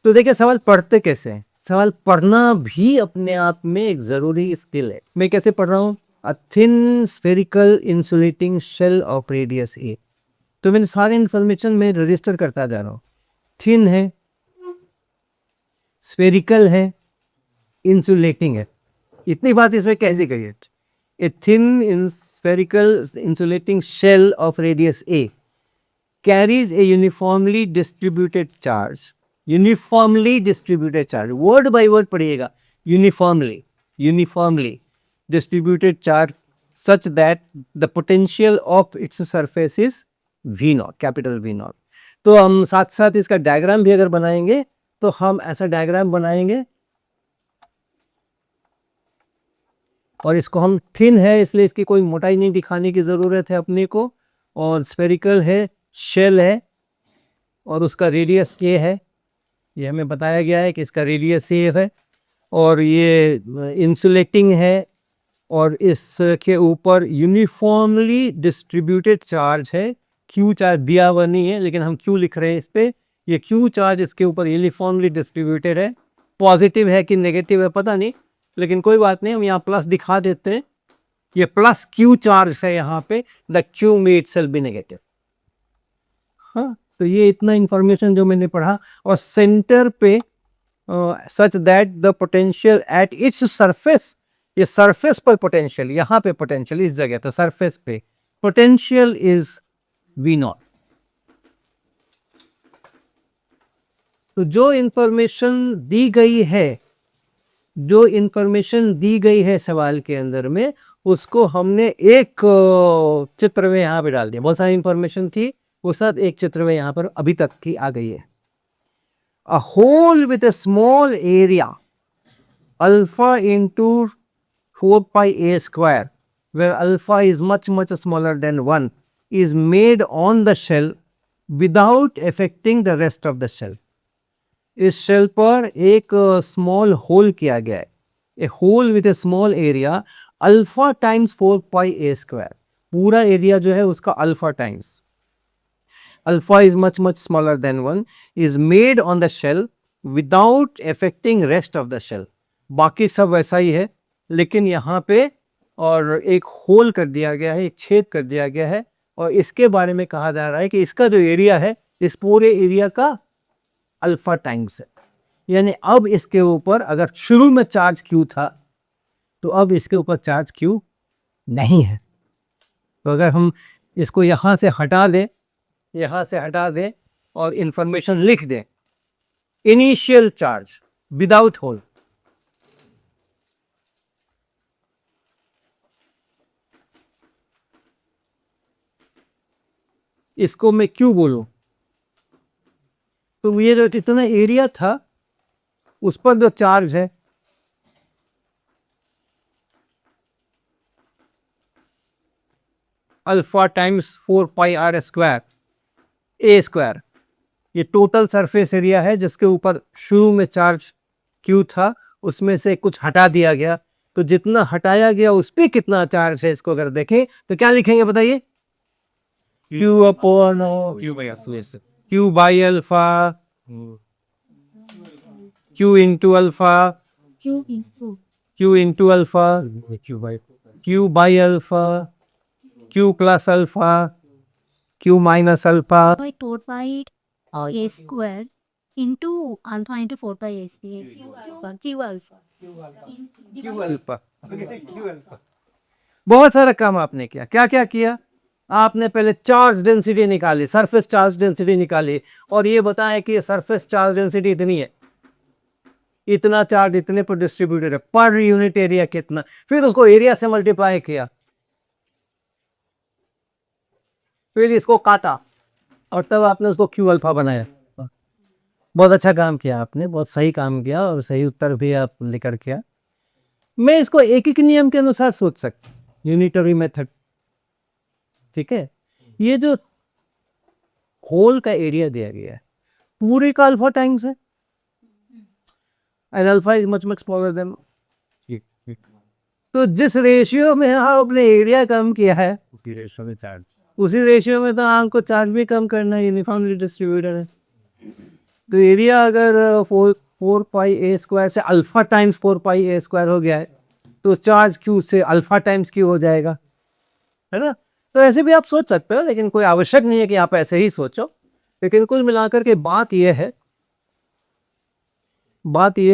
तो देखिए सवाल पढ़ते कैसे हैं। सवाल पढ़ना भी अपने आप में एक ज़रूरी स्किल है। मैं कैसे पढ़ रहा हूँ? A thin spherical insulating shell of radius A. तो मैंने सारी इन्फॉर्मेशन में रजिस्टर करता जा रहा हूँ। थिन है, स्फेरिकल है, इंसुलेटिंग है। इतनी बात इसमें कैसे गई है? A thin spherical insulating shell of radius a carries a uniformly distributed charge. Uniformly distributed charge. Word by word पढ़िएगा. Uniformly distributed charge such that the potential of its surface is V naught, capital V naught. तो हम साथ साथ इसका diagram भी अगर बनाएंगे तो हम ऐसा डायग्राम बनाएंगे और इसको हम थिन है इसलिए इसकी कोई मोटाई नहीं दिखाने की ज़रूरत है अपने को, और स्फेरिकल है, शेल है और उसका रेडियस ए है। ये हमें बताया गया है कि इसका रेडियस ए है और ये इंसुलेटिंग है और इसके ऊपर यूनिफॉर्मली डिस्ट्रीब्यूटेड चार्ज है। क्यू चार्ज दिया हुआ नहीं है लेकिन हम क्यू लिख रहे हैं इस पे। ये क्यू चार्ज इसके ऊपर यूनिफॉर्मली डिस्ट्रीब्यूटेड है। पॉजिटिव है कि नेगेटिव है पता नहीं, लेकिन कोई बात नहीं, हम यहाँ प्लस दिखा देते हैं। ये प्लस क्यू चार्ज है यहाँ पे। The q may itself be negative. हाँ, तो ये इतना इंफॉर्मेशन जो मैंने पढ़ा। और सेंटर पे such that the potential at its surface, ये सरफेस पर पोटेंशियल, यहाँ पे पोटेंशियल इस जगह तो सरफेस पे पोटेंशियल इज वी नॉट। तो जो इंफॉर्मेशन दी गई है, जो इंफॉर्मेशन दी गई है सवाल के अंदर में, उसको हमने एक चित्र में यहाँ पे डाल दिया। बहुत सारी इंफॉर्मेशन थी, वो सब एक चित्र में यहाँ पर अभी तक की आ गई है। A whole with a small area alpha into 4 pi A square where alpha is much smaller than 1 is made on the shell without affecting the rest of the shell. इस शेल पर एक स्मॉल होल किया गया है। A hole with a small area alpha times 4 pi A square. पूरा area जो है उसका alpha times, alpha is much smaller than 1 is made on the shell without affecting rest of the shell. बाकी सब वैसा ही है लेकिन यहाँ पे और एक होल कर दिया गया है, एक छेद कर दिया गया है और इसके बारे में कहा जा रहा है कि इसका जो एरिया है इस पूरे एरिया का अल्फा टाइम्स है। यानी अब इसके ऊपर अगर शुरू में चार्ज क्यू था तो अब इसके ऊपर चार्ज क्यू नहीं है। तो अगर हम इसको यहाँ से हटा दें, यहाँ से हटा दें और इंफॉर्मेशन लिख दें, इनिशियल चार्ज विदाउट होल, इसको मैं क्यों बोलूं? तो ये जो इतना एरिया था उस पर जो चार्ज है alpha times 4 pi r square a square, ये टोटल सरफेस एरिया है जिसके ऊपर शुरू में चार्ज क्यू था, उसमें से कुछ हटा दिया गया। तो जितना हटाया गया उस पर कितना चार्ज है इसको अगर देखें तो क्या लिखेंगे बताइए? Q upon Q by alpha, Q into alpha, Q into alpha, Q by alpha, Q plus alpha, Q minus alpha, 4 pi a square into alpha into 4 pi a square q alpha. Q alpha. बहुत सारा काम आपने किया। क्या क्या किया आपने? पहले चार्ज डेंसिटी निकाली, सरफेस चार्ज डेंसिटी निकाली और ये बताया कि सरफेस चार्ज डेंसिटी इतनी है, इतना चार्ज इतने पर डिस्ट्रीब्यूटेड है, पर यूनिट एरिया कितना। फिर उसको एरिया से मल्टीप्लाई किया, फिर इसको काटा और तब आपने उसको क्यू अल्फा बनाया। बहुत अच्छा काम किया आपने, बहुत सही काम किया और सही उत्तर भी आप लेकर के आए। मैं इसको एक एक नियम के अनुसार सोच सकता, यूनिटरी मेथड। ठीक है, ये जो होल का एरिया दिया गया है पूरे का अल्फा टाइम्स है and alpha is much smaller than. तो जिस रेशियो में आपने एरिया कम किया है उसी रेशियो में चार्ज, उसी रेशियो में तो आपको चार्ज भी कम करना है, यूनिफॉर्मली डिस्ट्रीब्यूटेड है। तो एरिया अगर 4 पाई ए स्क्वायर से alpha times 4 pi A square हो गया है, तो चार्ज क्यू से अल्फा टाइम्स क्यू हो जाएगा, है ना। तो ऐसे भी आप सोच सकते हो, लेकिन कोई आवश्यक नहीं है कि आप ऐसे ही सोचो। लेकिन कुल मिलाकर के बात यह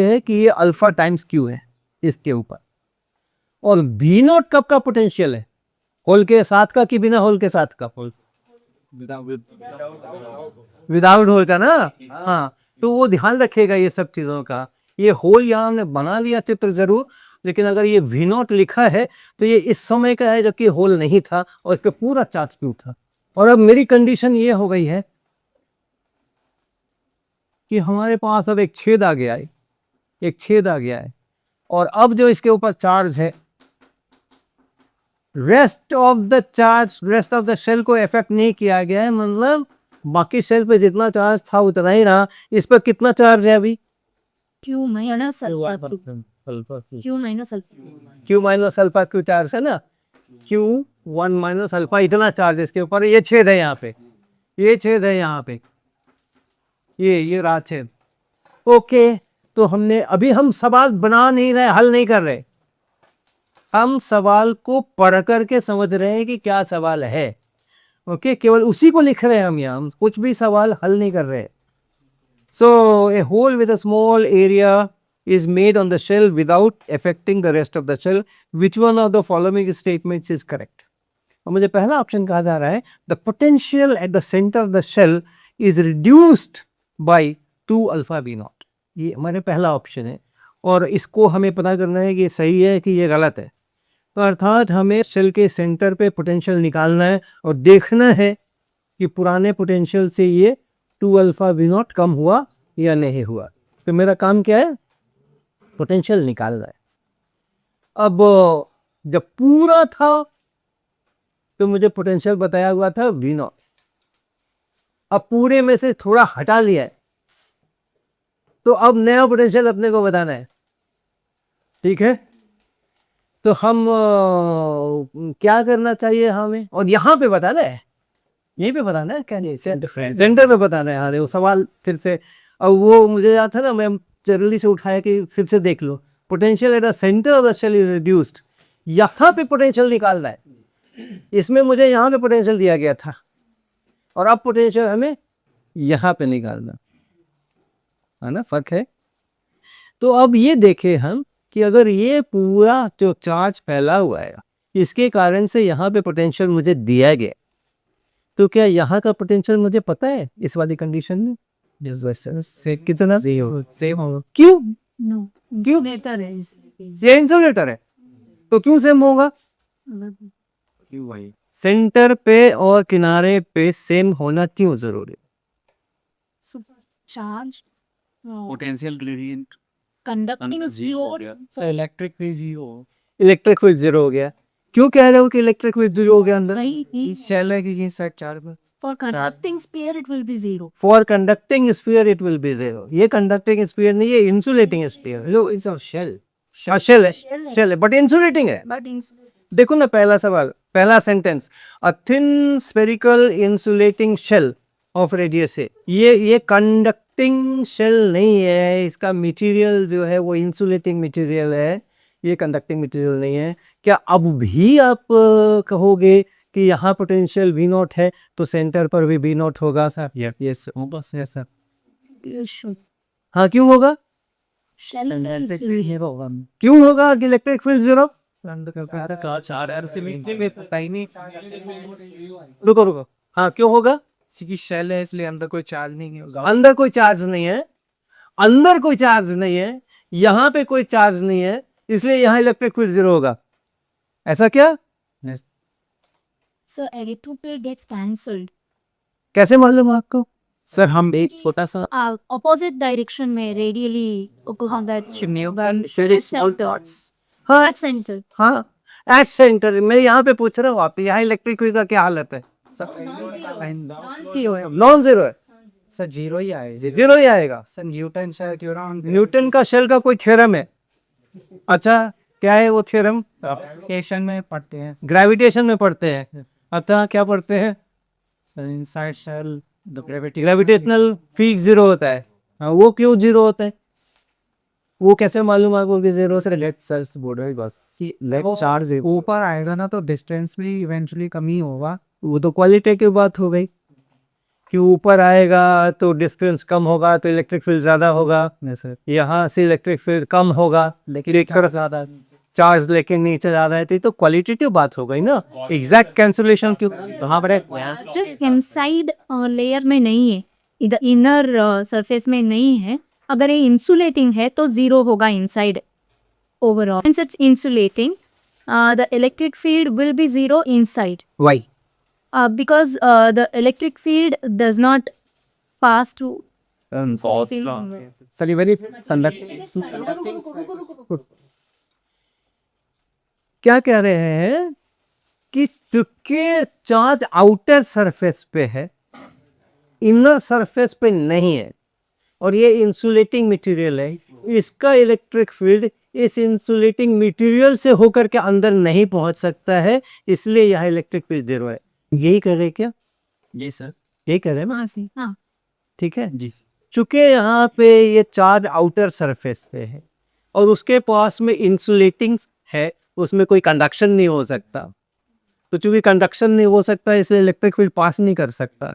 है कि ये अल्फा टाइम्स क्यू है इसके ऊपर। और वी नॉट कब का पोटेंशियल है, होल के साथ का कि बिना होल के साथ का? विदाउट होल का ना। हाँ, तो वो ध्यान रखेगा ये सब चीजों का। ये होल यहाँ हमने बना लिया चित्र जरूर, लेकिन अगर ये वी नॉट लिखा है तो ये इस समय का है जबकि होल नहीं था और इस पे पूरा चार्ज क्यू था। और अब मेरी कंडीशन ये हो गई है कि हमारे पास अब एक छेद आ गया है, और अब जो इसके ऊपर चार्ज है, रेस्ट ऑफ द शेल को इफेक्ट नहीं किया गया है, मतलब बाकी शेल पे जितना चार्ज था उतना ही रहा। इस पर कितना चार्ज है अभी? Q minus alpha Q minus alpha Q minus alpha Q charge है ना, Q1 माइनस अल्फा इतना चार्ज इसके ऊपर। ये छेद है यहाँ पे, ये रहा छेद। ओके, तो हम सवाल बना नहीं रहे, हल नहीं कर रहे, हम सवाल को पढ़ करके समझ रहे हैं कि क्या सवाल है। ओके, केवल उसी को लिख रहे हैं हम यहाँ, हम कुछ भी सवाल हल नहीं कर रहे। So a hole with a small area is made on the shell without affecting the rest of the shell. Which one of the following statements is correct? और मुझे पहला ऑप्शन कहा जा रहा है the potential at the center of the shell is reduced by 2 alpha v naught. ये हमारे पहला ऑप्शन है, और इसको हमें पता करना है कि ये सही है कि ये गलत है। तो अर्थात हमें शेल के सेंटर पे पोटेंशियल निकालना है और देखना है कि पुराने पोटेंशियल से ये 2 अल्फा वी नॉट कम हुआ या नहीं हुआ। तो मेरा काम क्या है? पोटेंशियल निकालना है। अब जब पूरा था तो मुझे पोटेंशियल बताया हुआ था वी नॉट, अब पूरे में से थोड़ा हटा लिया है, तो अब नया पोटेंशियल अपने को बताना है। ठीक है, तो हम क्या करना चाहिए हमें? और यहाँ पे बताना है, यहीं पे बताना है, क्या नहीं सेंटर पे बताना है। अरे वो सवाल फिर से, अब वो मुझे याद था ना, मैं जल्दी से उठाया कि फिर से देख लो। Potential at the centre of the shell is reduced, यहाँ पे पोटेंशियल निकालना है। इसमें मुझे यहाँ पे पोटेंशियल दिया गया था, और अब पोटेंशियल हमें यहाँ पे निकालना है ना, फर्क है। तो अब ये देखें हम कि अगर ये पूरा जो चार्ज फैला हुआ है, इसके कारण से यहाँ पे पोटेंशियल मुझे दिया गया, तो क्या यहाँ का पोटेंशियल मुझे पता है इस वाली कंडीशन में? से कितना सेम होगा? क्यों? No. क्यों? Later is ये इंसुलेटर है, तो क्यों सेम होगा? क्यों भाई? सेंटर पे और किनारे पे सेम होना क्यों जरूरी? charge potential gradient conducting is zero. Electric field zero, electric field zero हो गया। क्यों कह रहे हो कि इलेक्ट्रिक फील्ड जीरो हो गया अंदर? Right. शेल है कि साइड चार्ज में For conducting sphere it will be zero. For conducting sphere it will be zero. ये कंडक्टिंग स्फीयर नहीं, ये इंसुलेटिंग स्फीयर है। शेल शेल है, बट इंसुलेटिंग है। But in देखो ना, पहला सवाल, पहला sentence, a thin spherical insulating shell of radius है। ये कंडक्टिंग शेल नहीं है, इसका मटेरियल जो है वो इंसुलेटिंग मटेरियल है, ये कंडक्टिंग मटेरियल नहीं है। क्या अब भी आप कहोगे कि यहाँ पोटेंशियल वी नॉट है तो सेंटर पर भी वी नॉट होगा? सर यस होगा सर। हाँ, क्यों होगा? shell is क्यों होगा इलेक्ट्रिक फील्ड जीरो? रुको, हाँ क्यों होगा? शेल है इसलिए अंदर कोई चार्ज नहीं होगा। अंदर कोई चार्ज नहीं है, यहाँ पे कोई चार्ज नहीं है, इसलिए यहाँ इलेक्ट्रिक फील्ड जीरो होगा। ऐसा क्या? so electric field gets cancelled. कैसे मालूम आपको? सर हम एक छोटा सा Opposite direction में radially that cell dots हाँ at center. हाँ एट सेंटर, मैं यहाँ पे पूछ रहा हूँ, आप यहाँ इलेक्ट्रिक फील्ड का क्या हालत है? नॉन जीरो है सर, जीरो ही आएगा। जीरो ही आएगा। सर न्यूटन शायद न्यूटन का शेल का कोई थ्योरम है? अच्छा, क्या है वो थ्योरम? एप्लीकेशन में पढ़ते हैं, ग्रेविटेशन में पढ़ते हैं। अच्छा, क्या पढ़ते हैं? Inside shell the gravity gravitational field zero होता है। हाँ, वो क्यों जीरो होता है? वो कैसे मालूम आपको कि जीरो से? लेट सेल्स बोल रहे बस लेट चार्ज ऊपर आएगा ना तो डिस्टेंस भी इवेंचुअली कम ही होगा। वो तो क्वालिटेटिव बात हो गई कि ऊपर आएगा तो डिस्टेंस कम होगा तो इलेक्ट्रिक फील्ड ज़्यादा होगा, यहाँ से इलेक्ट्रिक फील्ड कम होगा लेकिन ज़्यादा चार्ज लेके नीचे ज़्यादा है, तो ये तो क्वालिटेटिव बात हो गई ना, एग्जैक्ट कैंसुलेशन क्यों? तो हाँ बड़े जस्ट इनसाइड लेयर में नहीं है, इधर इनर सरफेस में नहीं है। अगर ये इंसुलेटिंग है तो जीरो होगा inside overall. Since it's insulating, the electric field will be zero inside why because the electric field does not pass through. Sir very क्या कह रहे हैं कि चूंकि चार्ज आउटर सरफेस पे है, इनर सरफेस पे नहीं है, और ये इंसुलेटिंग मटेरियल है, इसका इलेक्ट्रिक फील्ड इस इंसुलेटिंग मटेरियल से होकर के अंदर नहीं पहुंच सकता है, इसलिए यहाँ इलेक्ट्रिक फील्ड जीरो है। यही कर रहे क्या? जी सर। यही कर रहे हैं मासी? हाँ। ठीक है जी। चूंकि यहाँ पे ये चार्ज आउटर सरफेस पे है और उसके पास में इंसुलेटिंग है, उसमें कोई कंडक्शन नहीं हो सकता, तो चूंकि कंडक्शन नहीं हो सकता इसलिए इलेक्ट्रिक फील्ड पास नहीं कर सकता,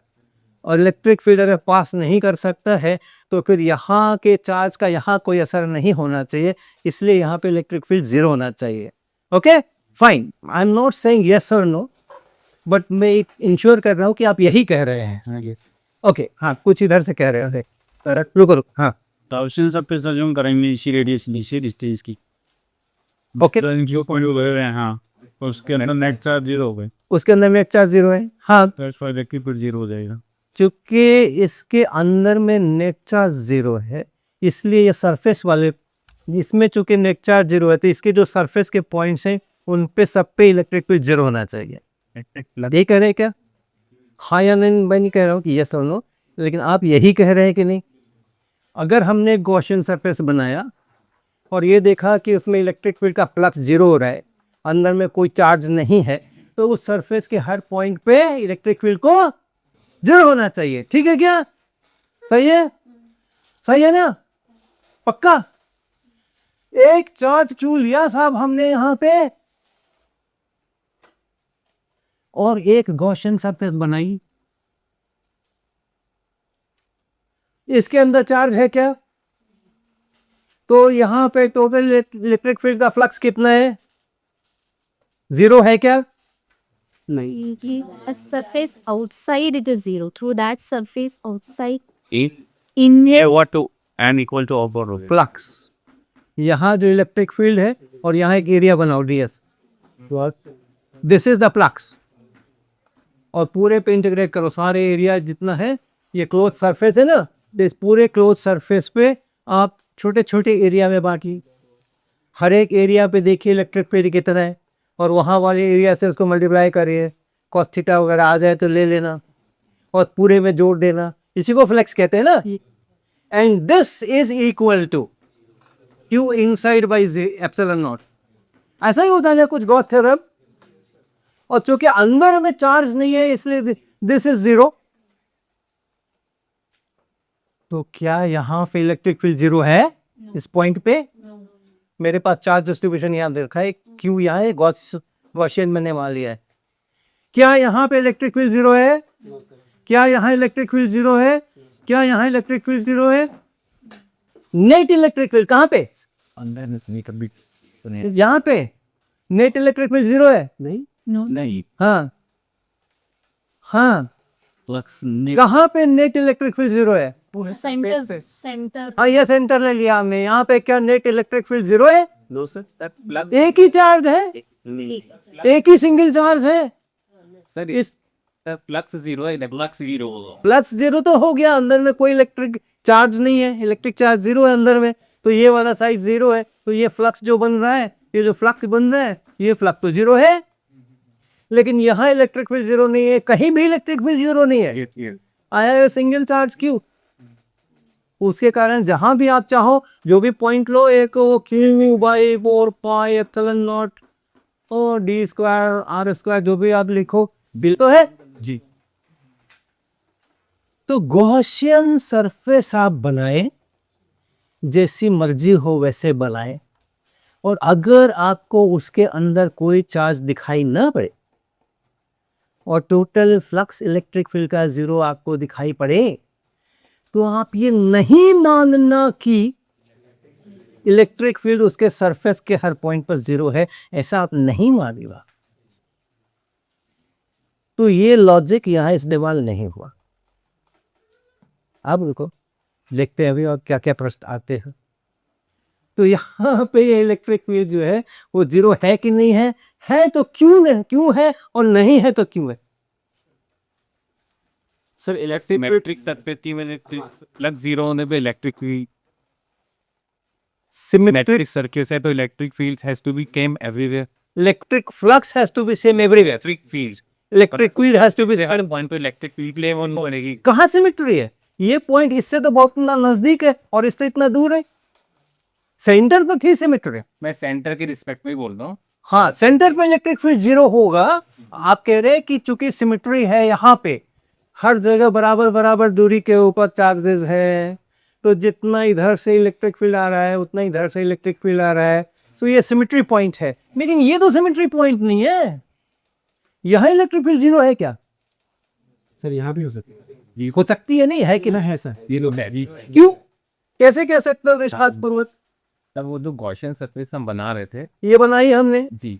और इलेक्ट्रिक फील्ड अगर पास नहीं कर सकता है तो फिर यहाँ के चार्ज का यहाँ कोई असर नहीं होना चाहिए, इसलिए यहाँ पे इलेक्ट्रिक फील्ड जीरो होना चाहिए। Okay fine, I am not saying yes और नो, बट मैं इंश्योर कर रहा हूँ कि आप यही कह रहे हैं। ओके हाँ, कुछ इधर से कह रहे हो, रुको रुको, हाँ टाउशन सब पे सजूम करेंगे इसी रेडियस नीचे डिस्टेंस की। ओके, जो पॉइंट हो गए हैं हाँ, उसके अंदर नेट चार्ज जीरो हो गए, उसके अंदर में एक चार्ज जीरो है। हाँ, that's why electric field zero हो जाएगा। चूंकि इसके अंदर में नेट चार्ज जीरो है, इसलिए ये सरफेस वाले, इसमें चूंकि नेट चार्ज जीरो है तो इसके जो सरफेस के पॉइंट्स हैं उन पे सब पे इलेक्ट्रिक फील्ड जीरो होना चाहिए। ये कह रहे हैं क्या? हाँ या नहीं? मैं नहीं कह रहा हूँ कि यस और नो, लेकिन आप यही कह रहे हैं कि नहीं? अगर हमने गॉसियन सरफेस बनाया और ये देखा कि उसमें इलेक्ट्रिक फील्ड का फ्लक्स जीरो हो रहा है, अंदर में कोई चार्ज नहीं है, तो उस सरफेस के हर पॉइंट पे इलेक्ट्रिक फील्ड को जीरो होना चाहिए। ठीक है क्या? सही है? सही है ना? पक्का? एक चार्ज क्यों लिया साहब हमने यहाँ पे और एक गॉसियन सरफेस बनाई? इसके अंदर चार्ज है क्या? तो यहाँ पे टोटल इलेक्ट्रिक फील्ड का फ्लक्स कितना है? जीरो है क्या? नहीं, a surface outside it is zero. Through that surface outside In in here what to n equal to over हो गया। फ्लक्स, यहाँ जो इलेक्ट्रिक फील्ड है और यहाँ एक एरिया बनाओ ds, this is the flux, और पूरे पे इंटीग्रेट करो, सारे एरिया जितना है, ये क्लोज सरफेस है ना, इस पूरे क्लोज सरफेस पे आप छोटे छोटे एरिया में बांटिए, हर एक एरिया पे देखिए इलेक्ट्रिक फील्ड कितना है, और वहाँ वाले एरिया से उसको मल्टीप्लाई करिए, cos थीटा वगैरह आ जाए तो ले लेना और पूरे में जोड़ देना, इसी को फ्लेक्स कहते हैं ना। And this is equal to q inside by epsilon naught, ऐसा ही होता है कुछ गॉस थ्योरम, और चूंकि अंदर में चार्ज नहीं है इसलिए दिस इज जीरो। तो क्या यहाँ पे इलेक्ट्रिक फील्ड जीरो है? इस पॉइंट पे मेरे पास चार्ज डिस्ट्रीब्यूशन यहाँ दे रखा है, क्यू यहाँ है, गॉसियन मैंने मान लिया है। क्या यहाँ पे इलेक्ट्रिक फील्ड जीरो है? क्या यहाँ इलेक्ट्रिक फील्ड जीरो है? क्या यहाँ इलेक्ट्रिक फील्ड जीरो है? नेट इलेक्ट्रिक फील्ड कहाँ पे? अंदर नहीं कभी यहाँ पे नेट इलेक्ट्रिक फील्ड जीरो है? नहीं, नहीं हाँ हाँ, फ्लक्स कहाँ पे नेट इलेक्ट्रिक फील्ड जीरो है? center हाँ, ये सेंटर ले लिया हमने, यहाँ पे क्या नेट इलेक्ट्रिक फील्ड जीरो है? नो सर एक ही चार्ज है, एक ही सिंगल चार्ज है। सर इस फ्लक्स जीरो है, फ्लक्स जीरो होगा। प्लस जीरो तो हो गया, अंदर में कोई इलेक्ट्रिक चार्ज नहीं है, इलेक्ट्रिक चार्ज जीरो है अंदर में, तो ये वाला साइड जीरो है, तो ये फ्लक्स जो बन रहा है, ये जो फ्लक्स बन रहा है, ये फ्लक्स तो जीरो है, लेकिन यहाँ इलेक्ट्रिक फील्ड जीरो नहीं है, कहीं भी इलेक्ट्रिक फील्ड जीरो नहीं है, आया है सिंगल चार्ज क्यों? उसके कारण जहां भी आप चाहो जो भी पॉइंट लो, एक वो Q by 4 pi epsilon not और डी स्क्वायर आर स्क्वायर जो भी आप लिखो, बिल तो है जी। तो गॉसियन सरफेस आप बनाए, जैसी मर्जी हो वैसे बनाए, और अगर आपको उसके अंदर कोई चार्ज दिखाई ना पड़े और टोटल फ्लक्स इलेक्ट्रिक फील्ड का जीरो आपको दिखाई पड़े, तो आप ये नहीं मानना कि इलेक्ट्रिक फील्ड उसके सरफेस के हर पॉइंट पर जीरो है, ऐसा आप नहीं मानिएगा। तो ये लॉजिक यहां इस्तेमाल नहीं हुआ। अब रुको, देखते हैं अभी और क्या क्या प्रश्न आते हैं। तो यहाँ पे ये इलेक्ट्रिक फील्ड जो है वो जीरो है कि नहीं है? है तो क्यों है, और नहीं है तो क्यों है? सर इलेक्ट्रिक तत्पति में प्लस जीरो होने पे इलेक्ट्रिक फील्ड सिमेट्रिक सर्किट है, तो electric field has to be same everywhere. Electric flux has to be same everywhere. Electric field electric field has to be हर पॉइंट पे इलेक्ट्रिक फील्ड प्ले ऑन बनेगी। कहाँ symmetry है? ये point इससे तो बहुत नजदीक है और इससे इतना दूर है, सेंटर पर थी सिमेट्री। मैं सेंटर के रिस्पेक्ट में ही बोल रहा हूँ। हाँ, सेंटर पे इलेक्ट्रिक फील्ड जीरो होगा। आप कह रहे हैं कि चूंकि सिमेट्री है, यहाँ पे हर जगह बराबर बराबर दूरी के ऊपर चार्जेस है, तो जितना इधर से इलेक्ट्रिक फील्ड आ रहा है उतना इधर से इलेक्ट्रिक फील्ड आ रहा है, तो ये सिमेट्री पॉइंट है। लेकिन ये तो सिमेट्री पॉइंट नहीं है, यहाँ इलेक्ट्रिक फील्ड जीरो है क्या? सर यहाँ भी हो सकती है, हो सकती है, नहीं है कि ना है सर? ये लोग है क्यों, कैसे कह सकते हो निष्पातपूर्वक? तब वो जो गॉसियन सरफेस हम बना रहे थे ये बनाई हमने, जी,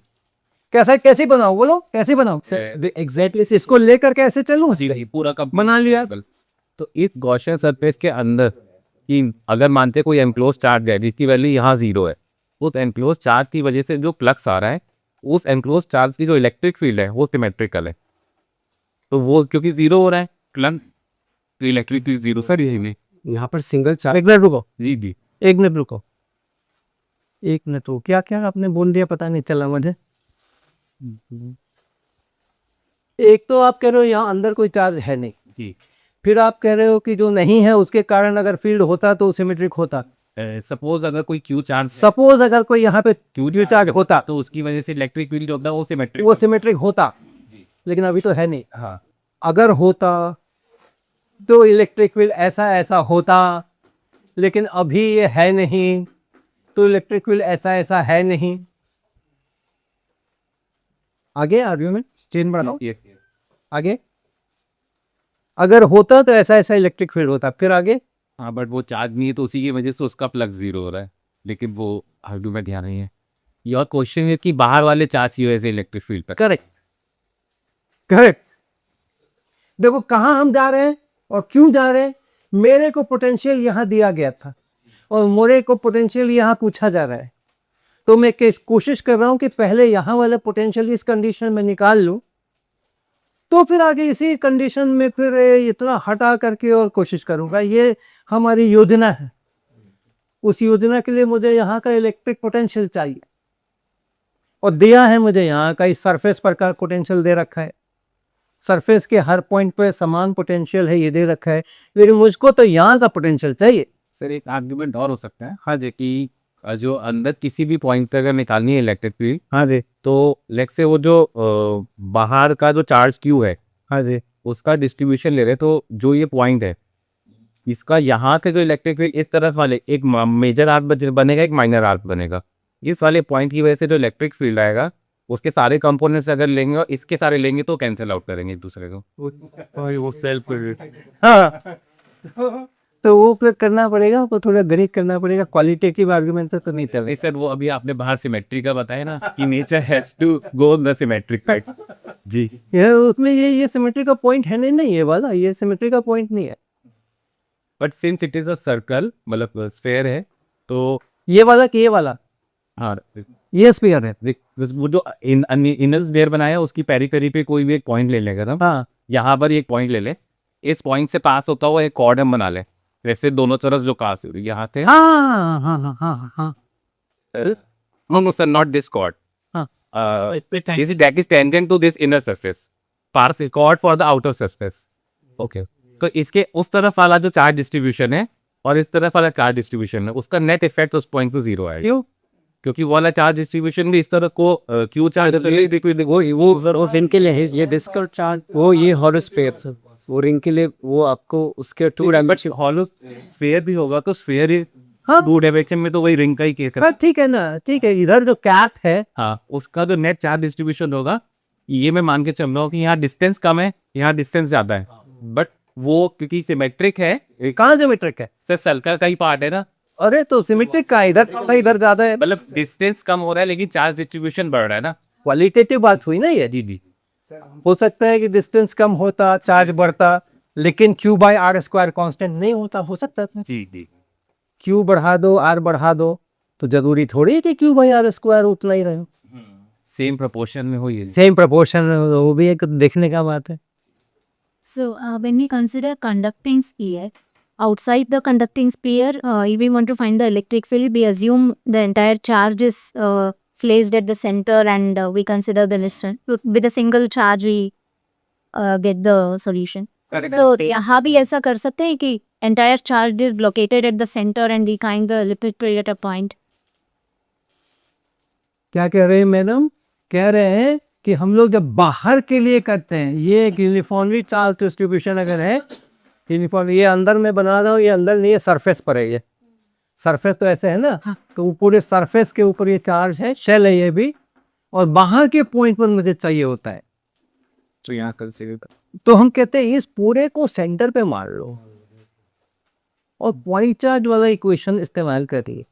कैसे बनाओ, बोलो कैसे बनाओ? एग्जैक्टली इसको लेकर कैसे चलूं? पूरा का बना लिया। तो इस गॉसियन सरफेस के अंदर कि अगर मानते कोई एनक्लोज चार्ज है जिसकी वैल्यू यहाँ जीरो है, उस एनक्लोज चार्ज की वजह से जो फ्लक्स आ रहा है, उस एनक्लोज चार्ज की जो इलेक्ट्रिक फील्ड है वो सिमेट्रिकल है। तो वो क्योंकि जीरो हो रहा है क्लन, तो इलेक्ट्रिक फील्ड जीरो। सर यही नहीं, यहाँ पर सिंगल चार्ज। एक मिनट रुको, जी जी एक मिनट रुको, एक मिनट रुको। क्या क्या आपने बोल दिया पता नहीं चला मुझे। एक तो आप कह रहे हो यहाँ अंदर कोई चार्ज है नहीं, जी। फिर आप कह रहे हो कि जो नहीं है उसके कारण अगर फील्ड होता तो सिमेट्रिक होता। सपोज अगर कोई क्यू चार्ज सपोज अगर कोई यहाँ पे क्यू चार्ज होता तो उसकी वजह से इलेक्ट्रिक फील्ड जो होता है वो सिमेट्रिक वो सिमेट्रिक होता, लेकिन अभी तो है नहीं। हाँ, अगर होता तो इलेक्ट्रिक फील्ड ऐसा ऐसा होता, लेकिन अभी ये है नहीं, तो इलेक्ट्रिक फील्ड ऐसा ऐसा है नहीं। आगे आर्ग्यूमेंट चेन बढ़ाओ, आगे। अगर होता तो ऐसा ऐसा इलेक्ट्रिक फील्ड होता, फिर आगे। हाँ, बट वो चार्ज नहीं है तो उसी की वजह से उसका फ्लक्स जीरो हो रहा है, लेकिन वो आर्गुमेंट यहाँ नहीं है। योर क्वेश्चन है कि बाहर वाले चार्ज की वजह से इलेक्ट्रिक फील्ड पर। Correct, correct. देखो कहाँ हम जा रहे हैं और क्यों जा रहे हैं। मेरे को पोटेंशियल यहाँ दिया गया था और मोरे को पोटेंशियल यहाँ पूछा जा रहा है, तो मैं कोशिश कर रहा हूँ कि पहले यहाँ वाला पोटेंशियल इस कंडीशन में निकाल लूँ, तो फिर आगे इसी कंडीशन में फिर इतना हटा करके और कोशिश करूँगा। ये हमारी योजना है। उस योजना के लिए मुझे यहाँ का इलेक्ट्रिक पोटेंशियल चाहिए, और दिया है मुझे यहाँ का, इस सरफेस पर का पोटेंशियल दे रखा है। सरफेस के हर पॉइंट पे समान पोटेंशियल है, ये दे रखा है, लेकिन मुझको तो यहाँ का पोटेंशियल चाहिए। सर एक आर्गुमेंट और हो सकता है, हाँ जी, कि जो अंदर किसी भी पॉइंट पे अगर निकालनी है इलेक्ट्रिक फील्ड, हाँ जी, तो लेट्स से वो जो बाहर का जो चार्ज क्यू है, हाँ जी, उसका डिस्ट्रीब्यूशन ले रहे, तो जो ये पॉइंट है इसका यहाँ के जो इलेक्ट्रिक फील्ड इस तरफ वाले एक मेजर आर्क बनेगा, एक माइनर आर्क बनेगा। इस वाले पॉइंट की वजह से जो इलेक्ट्रिक फील्ड आएगा उसके सारे कंपोनेंट्स अगर लेंगे और इसके सारे लेंगे तो कैंसिल आउट करेंगे एक दूसरे को। वो सेल्फ हाँ। तो वो फिर करना पड़ेगा, वो थोड़ा गरीब करना पड़ेगा, क्वालिटेटिव आर्गुमेंट से तो नहीं चल। नहीं सर, वो अभी आपने बाहर सिमेट्री का बताया ना कि nature has to go the symmetric side. जी, ये उसमें ये सिमेट्री का पॉइंट है नहीं, ये वाला ये सिमेट्री का पॉइंट नहीं है। But since it is a circle, मतलब स्फेयर है, तो ये वाला कि ये वाला, हाँ, ये स्फीयर है। वो जो इनर स्फेयर बनाया उसकी पेरिफेरी पे कोई भी एक पॉइंट ले लेगा ना। हाँ, यहाँ पर एक पॉइंट ले ले, इस पॉइंट से पास होता हुआ एक कॉर्ड हम बना ले, वैसे दोनों तरफ जो पास हो रही यहाँ थे। हाँ, हाँ, हाँ, हाँ, हाँ, No, sir, not this chord. हाँ। That is tangent to this inner surface. Pass chord for the outer surface. Okay. तो इसके उस तरफ वाला जो चार्ज डिस्ट्रीब्यूशन है और इस तरफ वाला चार्ज डिस्ट्रीब्यूशन है, उसका नेट इफेक्ट उस पॉइंट पे जीरो आएगा। क्यों? क्योंकि वो वाला चार्ज डिस्ट्रीब्यूशन भी इस तरह को क्यू चार्ज वो इनके लिए है, ये डिस्कल चार्ज, वो ये हॉलो स्फीयर। वो रिंग के लिए वो आपको उसके टू बट हॉलो स्फीयर भी होगा तो स्फीयर ही हाँ। टू डायरेक्शन में तो वही रिंग का ही केस हाँ ठीक है ना, ठीक है, इधर जो कैप है हाँ, उसका जो नेट चार्ज डिस्ट्रीब्यूशन होगा, ये मैं मान के चल रहा हूँ कि यहाँ डिस्टेंस कम है, यहाँ डिस्टेंस ज्यादा है, बट वो क्योंकि सिमेट्रिक है, कहाँ सिमेट्रिक है? तो सर्कल का ही पार्ट है ना, अरे तो सिमेट्रिक का इधर कम है, इधर ज्यादा है। मतलब डिस्टेंस कम हो रहा है लेकिन चार्ज डिस्ट्रीब्यूशन बढ़ रहा है ना। क्वालिटेटिव बात हुई ना ये दीदी। हो सकता है कि डिस्टेंस कम होता, चार्ज बढ़ता, लेकिन q by r square constant नहीं होता, हो सकता है। जी जी। क्यू बढ़ा दो, आर बढ़ा दो, तो जरूरी थोड़ी है कि क्यू बाई आर स्क्वायर उतना ही रहे, सेम प्रोपोर्शन में हो ये। सेम प्रपोर्शन, वो भी एक देखने का बात है। So when we consider conducting sphere, outside the conducting sphere, if we want to find the electric field, we assume the entire charge is placed at the center, and we consider the distance. So, with a single charge, we get the solution. So यहाँ भी ऐसा कर सकते हैं कि entire charge is located at the center, and we find the electric field at a point. क्या कह रहे हैं मैडम? कह रहे हैं कि हम लोग जब बाहर के लिए करते हैं, ये एक यूनिफॉर्मली चार्ज डिस्ट्रीब्यूशन अगर है, यूनिफॉर्म, ये अंदर में बना रहा हूँ, ये अंदर नहीं है, सरफेस पर है, ये सरफेस तो ऐसे है ना, तो पूरे सरफेस के ऊपर ये चार्ज है, शेल है ये भी, और बाहर के पॉइंट पर मुझे चाहिए होता है, तो यहाँ कंसीडर तो हम कहते हैं इस पूरे को सेंटर पे मार लो और पॉइंट चार्ज वाला इक्वेशन इस्तेमाल करिए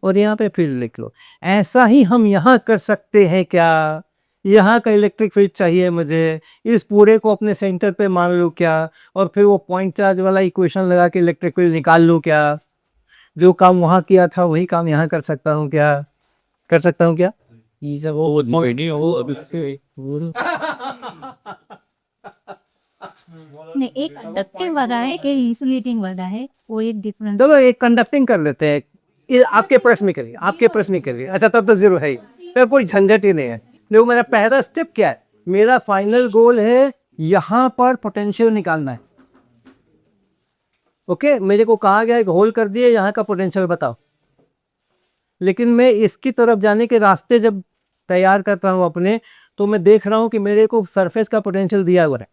और यहाँ पे फील्ड लिख लो। ऐसा ही हम यहाँ कर सकते हैं क्या? यहाँ का इलेक्ट्रिक फील्ड चाहिए मुझे, इस पूरे को अपने सेंटर पे मान लूँ क्या, और फिर वो पॉइंट चार्ज वाला इक्वेशन लगा के इलेक्ट्रिक फील्ड निकाल लूँ क्या? जो काम वहाँ किया था वही काम यहाँ कर सकता हूँ क्या? कर सकता हूँ क्या? नहीं, एक कंडक्टिंग वाला है, एक इंसुलेटिंग वाला है, वो एक डिफरेंस। चलो एक कंडक्टिंग कर लेते हैं, ये आपके प्रश्न में करिए, आपके प्रश्न में करिए। अच्छा तब तो जीरो है ही, फिर कोई झंझट ही नहीं है। देखो मेरा पहला स्टेप क्या है, मेरा फाइनल गोल है यहाँ पर पोटेंशियल निकालना है। ओके, मेरे को कहा गया है होल कर दिए, यहाँ का पोटेंशियल बताओ, लेकिन मैं इसकी तरफ जाने के रास्ते जब तैयार करता हूँ अपने, तो मैं देख रहा हूँ कि मेरे को सरफेस का पोटेंशियल दिया हुआ है।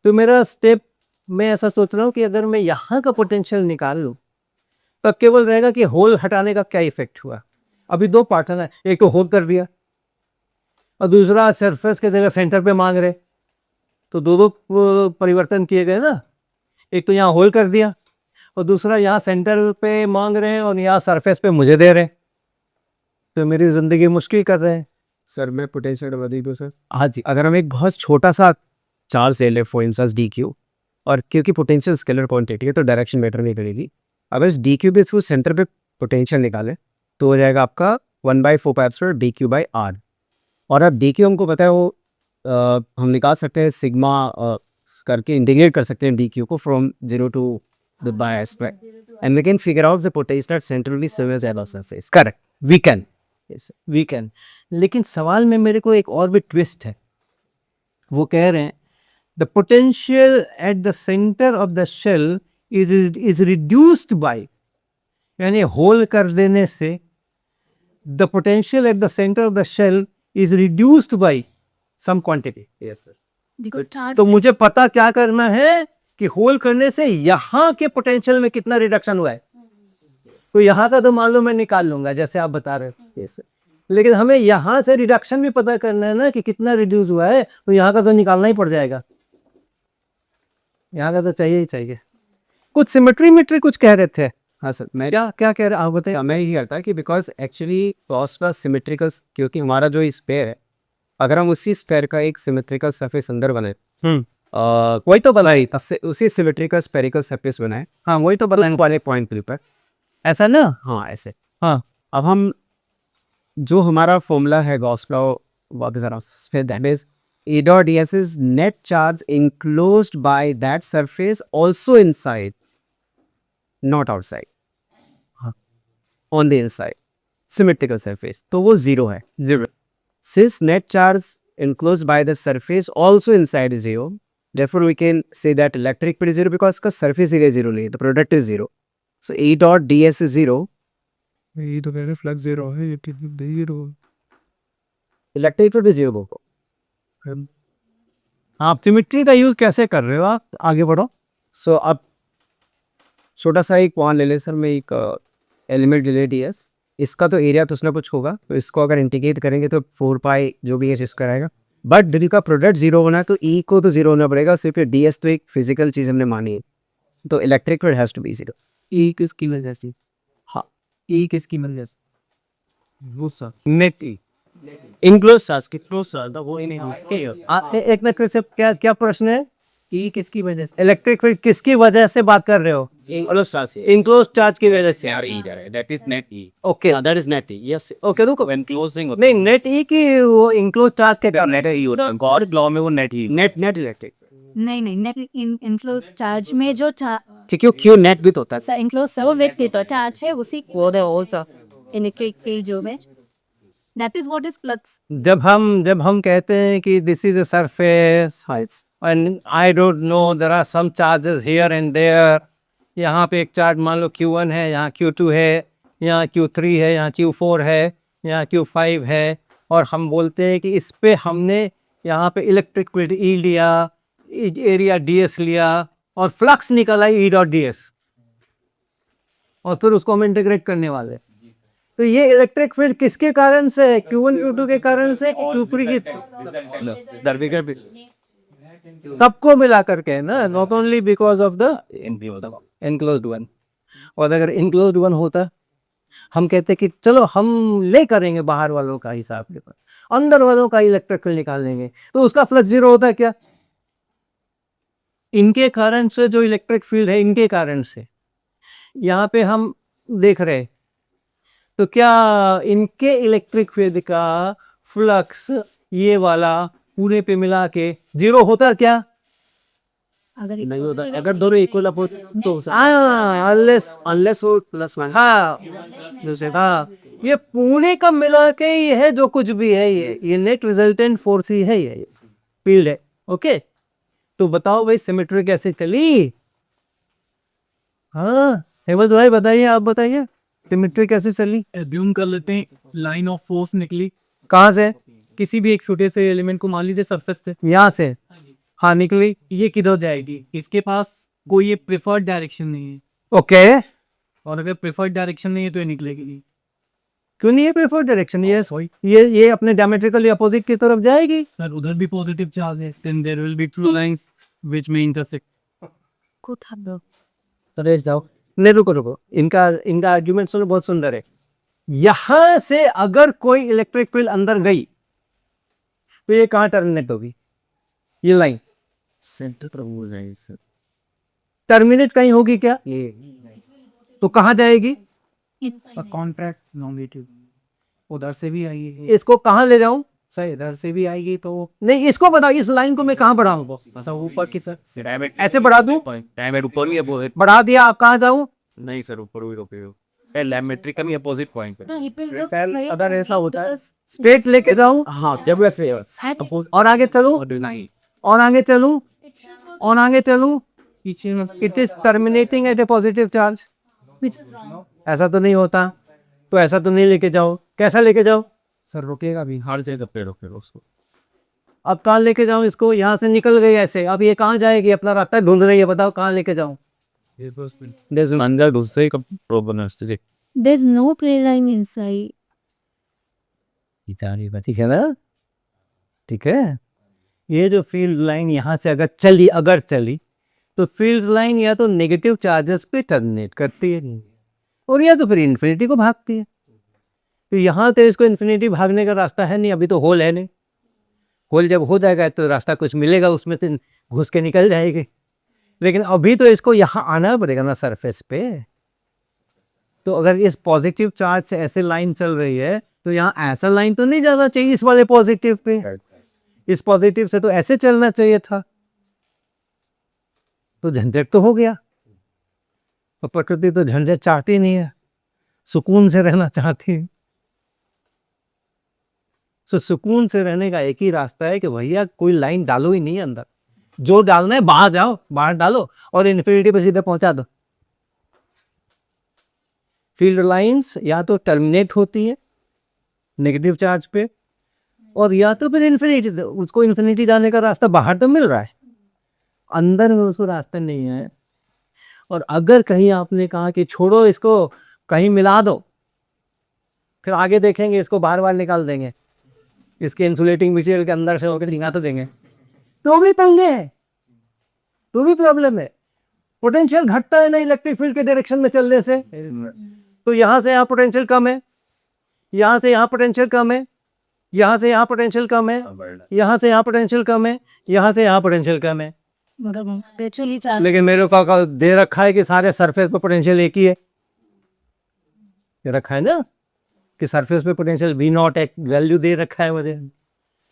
तो मेरा स्टेप, मैं ऐसा सोच रहा हूँ कि अगर मैं यहाँ का पोटेंशियल निकाल लूँ, तब केवल रहेगा कि होल हटाने का क्या इफेक्ट हुआ। अभी दो पार्टन है, एक तो होल कर दिया और दूसरा सरफेस के जगह सेंटर पे मांग रहे, तो दो परिवर्तन किए गए ना। एक तो यहाँ होल कर दिया और दूसरा यहाँ सेंटर पे मांग रहे हैं और यहाँ सरफेस पे मुझे दे रहे हैं, तो मेरी जिंदगी मुश्किल कर रहे हैं। सर मैं पोटेंशियल बता दी सर। हाँ जी, अगर हम एक बहुत छोटा सा चार्ज ले लें फॉर इंस्टेंस डी क्यू, और क्योंकि पोटेंशियल स्केलर क्वांटिटी है तो डायरेक्शन मैटर नहीं करेगी, अगर इस डी क्यू के थ्रू सेंटर पे पोटेंशियल निकालें तो हो जाएगा आपका 1/4 डी क्यू बाई आर। और अब डी क्यू हमको पता है वो हम निकाल सकते हैं सिग्मा करके इंटीग्रेट कर सकते हैं डी क्यू को from 0 to the by square, and we can figure out the potential centrally surface at the surface. Correct, we can, we can. लेकिन सवाल में मेरे को एक और भी ट्विस्ट है। वो कह रहे हैं the potential at the centre of the shell is reduced by, यानी होल कर देने से the potential at the centre of the shell is reduced by some quantity. Yes sir. तो मुझे पता क्या करना है कि होल करने से यहाँ के पोटेंशियल में कितना रिडक्शन हुआ है। तो यहाँ का तो मान लो मैं निकाल लूंगा जैसे आप बता रहे हो, yes, लेकिन हमें यहाँ से रिडक्शन भी पता करना है ना कि कितना रिड्यूस हुआ है, तो यहाँ का तो निकालना ही पड़ जाएगा, यहाँ का तो चाहिए ही चाहिए। कुछ सिमेट्री कुछ कह रहे थे। हाँ सर, मैं क्या क्या कह रहे आप बताइए। मैं यही करता कि बिकॉज एक्चुअली क्रॉस का सिमेट्रिकल, क्योंकि हमारा जो स्पेयर है, अगर हम उसी स्पेयर का एक सिमेट्रिकल सरफेस अंदर बने, वही तो बनाई, उसी सिमेट्रिकल स्पेरिकल सरफेस बनाए, हाँ वही तो बनाए वाले पॉइंट पर ऐसा ना। हाँ ऐसे। हाँ, अब हम जो हमारा फॉर्मूला है गॉस लॉ, व्हाट इज फिर that is E dot ds is net charge enclosed by that surface also inside, not outside, on the inside symmetrical surface, तो वो zero है, zero. Since net charge enclosed by the surface also inside is zero, therefore we can say that electric field is zero because इसका surface area zero नहीं है, the product is zero. So E dot ds is zero. ये तो कह रहे flux zero है, ये zero. Electric field is zero बोलो। आप सिमेट्री का यूज कैसे कर रहे हो? आप आगे बढ़ो। सो अब छोटा सा एक मान ले ले सर, मैं एक एलिमेंट ले डी एस, इसका तो एरिया तो उसने कुछ होगा, तो इसको अगर इंटीग्रेट करेंगे तो 4 पाई जो भी है इसका रहेगा, बट डी का प्रोडक्ट जीरो होना है तो ई को तो जीरो होना पड़ेगा, सिर्फ डी एस तो एक फिजिकल चीज़ हमने मानी है, तो electric field has to be zero. ई किसकी वजह से? हाँ, ई किसकी वजह से? वो सर नेट ई इनक्लोज चार्ज की क्लोज चार्ज वो ही नहीं एक मिनट से क्या क्या प्रश्न है? ई किसकी वजह से? इलेक्ट्रिक फील्ड किसकी वजह से बात कर रहे हो? इनक्लोज चार्ज इनक्लोज चार्ज की वजह से। That is net E. Okay that is net E, yes okay रुको, एनक्लोजिंग नहीं नेट ई की वो इंक्लोज चार्ज के नेट ई होता है, गॉड लॉ में वो नेट ही नेट नेट इलेक्ट्रिक, नहीं नहीं नेट इनक्लोज चार्ज में जो क्योंकि क्यू नेट भी तो होता है। इनक्लोज सर्विस की तो चार्ज है उसी को दे आल्सो इलेक्ट्रिक फील्ड जो है that is what is flux. जब हम कहते हैं कि this is a surface and I don't know there are some charges here and there, यहाँ पे एक चार्ज मान लो Q1 है, यहाँ Q2 है, यहाँ Q3 है, यहाँ Q4 है, यहाँ Q5 है, और हम बोलते हैं कि इस पे हमने यहाँ पे इलेक्ट्रिक फील्ड E लिया, एरिया DS लिया और फ्लक्स निकला E डॉट DS, और फिर उसको हम इंटीग्रेट करने वाले हैं। तो ये इलेक्ट्रिक फील्ड किसके कारण से है? Q1 Q2 के कारण से, Q3 की सबको मिला करके ना, not only because of the enclosed one. और अगर इनक्लोज्ड वन होता, हम कहते कि चलो हम ले करेंगे बाहर वालों का हिसाब के पास, अंदर वालों का इलेक्ट्रिक फील्ड निकाल लेंगे, तो उसका फ्लक्स जीरो होता है क्या? इनके कारण से जो इलेक्ट्रिक फील्ड है, इनके कारण से यहाँ पे हम देख रहे, तो क्या इनके इलेक्ट्रिक फील्ड का फ्लक्स ये वाला पूरे पे मिला के जीरो होता क्या? नहीं होता, अगर दोनों इक्वल अपोज तो अनलेस हो प्लस वन। हाँ ये पूरे का मिला के ये है, जो कुछ भी है ये नेट रिजल्टेंट फोर्स ही है, ये फील्ड है। ओके, तो बताओ भाई सिमेट्री कैसे चली? हाँ हेमंत भाई बताइए, आप बताइए सिमेट्री कैसे चली? एज्यूम कर लेते हैं लाइन ऑफ फोर्स निकली कहाँ से? किसी भी एक छोटे से एलिमेंट को, मान लीजिए सरफेस पे, यहाँ से। हाँ निकली। ये किधर जाएगी? इसके पास कोई ये प्रेफर्ड डायरेक्शन नहीं है, ओके, और अगर प्रेफर्ड डायरेक्शन नहीं है तो ये निकलेगी नहीं। क्यों नहीं है प्रेफर्ड डायरेक्शन? ये अपने डायमेट्रिकली अपोजिट की तरफ जाएगी। सर उधर भी पॉजिटिव चार्ज है, then there will be two lines which में इंटरसेक्ट। तो जाओ, नहीं रुको, इनका आर्ग्यूमेंट सुनो, बहुत सुंदर है। यहां से अगर कोई इलेक्ट्रिक फील्ड अंदर गई तो ये कहां टर्मिनेट होगी? ये लाइन सेंटर पर हो जाएगी सर, टर्मिनेट कहीं होगी क्या? तो कहां जाएगी? कॉन्ट्रैक्ट लॉन्गिट्यूड उधर से भी आएगी इसको कहां ले जाऊं? सर, इधर से भी आएगी तो नहीं, इसको बताओ, इस लाइन को मैं कहां बढ़ाऊं? सर ऊपर की सर ऐसे बढ़ा दूं? डायमेट ऊपर ही है वो, बढ़ा दिया, आप कहां जाऊं? नहीं सर ऊपर ही रोके हो, डायमेट्रिक का भी अपोजिट पॉइंट पे। अगर ऐसा होता है स्ट्रेट लेके जाऊं, हाँ जब वैसे और आगे चलूं, नहीं और आगे चलूं, और आगे चलूं, पीछे में it is terminating at a positive charge. ऐसा तो नहीं होता, तो ऐसा तो नहीं लेके जाओ, कैसा लेके जाओ? सर रुकेगा भी, हर जगह पे रोके उसको। अब कहाँ लेके जाऊं इसको? यहाँ से निकल गई ऐसे, अब ये कहाँ जाएगी? अपना रास्ता ढूंढ रही है, बताओ कहाँ लेके जाऊं? अंदर दूसरे का प्रॉब्लम है उससे। there is no play line inside. ठीक है ना? ठीक है, ये जो फील्ड लाइन यहाँ से अगर चली तो फील्ड लाइन या तो नेगेटिव चार्जेस पे टर्मिनेट करती है, और या तो फिर इन्फिनिटी को भागती है। तो यहाँ तो इसको इन्फिनिटी भागने का रास्ता है नहीं, अभी तो होल है नहीं। होल जब हो जाएगा तो रास्ता कुछ मिलेगा, उसमें से घुस के निकल जाएगी, लेकिन अभी तो इसको यहाँ आना पड़ेगा ना सरफेस पे। तो अगर इस पॉजिटिव चार्ज से ऐसे लाइन चल रही है तो यहाँ ऐसा लाइन तो नहीं जाना चाहिए इस वाले पॉजिटिव पे, इस पॉजिटिव से तो ऐसे चलना चाहिए था। तो झंझट तो हो गया, और प्रकृति तो झंझट चाहती नहीं है, सुकून से रहना चाहती है। तो सुकून से रहने का एक ही रास्ता है कि भैया कोई लाइन डालो ही नहीं अंदर, जो डालना है बाहर जाओ, बाहर डालो और इन्फिनिटी पे सीधे पहुंचा दो। फील्ड लाइंस या तो टर्मिनेट होती है नेगेटिव चार्ज पे, और या तो फिर इन्फिनिटी, उसको इन्फिनिटी जाने का रास्ता बाहर तो मिल रहा है, अंदर में उसको रास्ता नहीं है। और अगर कहीं आपने कहा कि छोड़ो इसको, कहीं मिला दो, फिर आगे देखेंगे इसको बाहर बाहर निकाल देंगे, इसके इंसुलेटिंग मटेरियल के अंदर से होकर दिखा तो देंगे, तो भी पंगे है, तो भी प्रॉब्लम है। पोटेंशियल घटता है ना इलेक्ट्रिक फील्ड के डायरेक्शन में चलने से, तो यहाँ से यहाँ पोटेंशियल कम है, यहाँ से यहाँ पोटेंशियल कम है, यहाँ से यहाँ पोटेंशियल कम है, यहाँ से यहाँ पोटेंशियल कम है, यहाँ से यहाँ पोटेंशियल कम है। लेकिन मेरे को दे रखा है कि सारे सरफेस पे पोटेंशियल एक ही है, दे रखा है ना कि सरफेस पे पोटेंशियल V0 एक वैल्यू दे रखा है मुझे,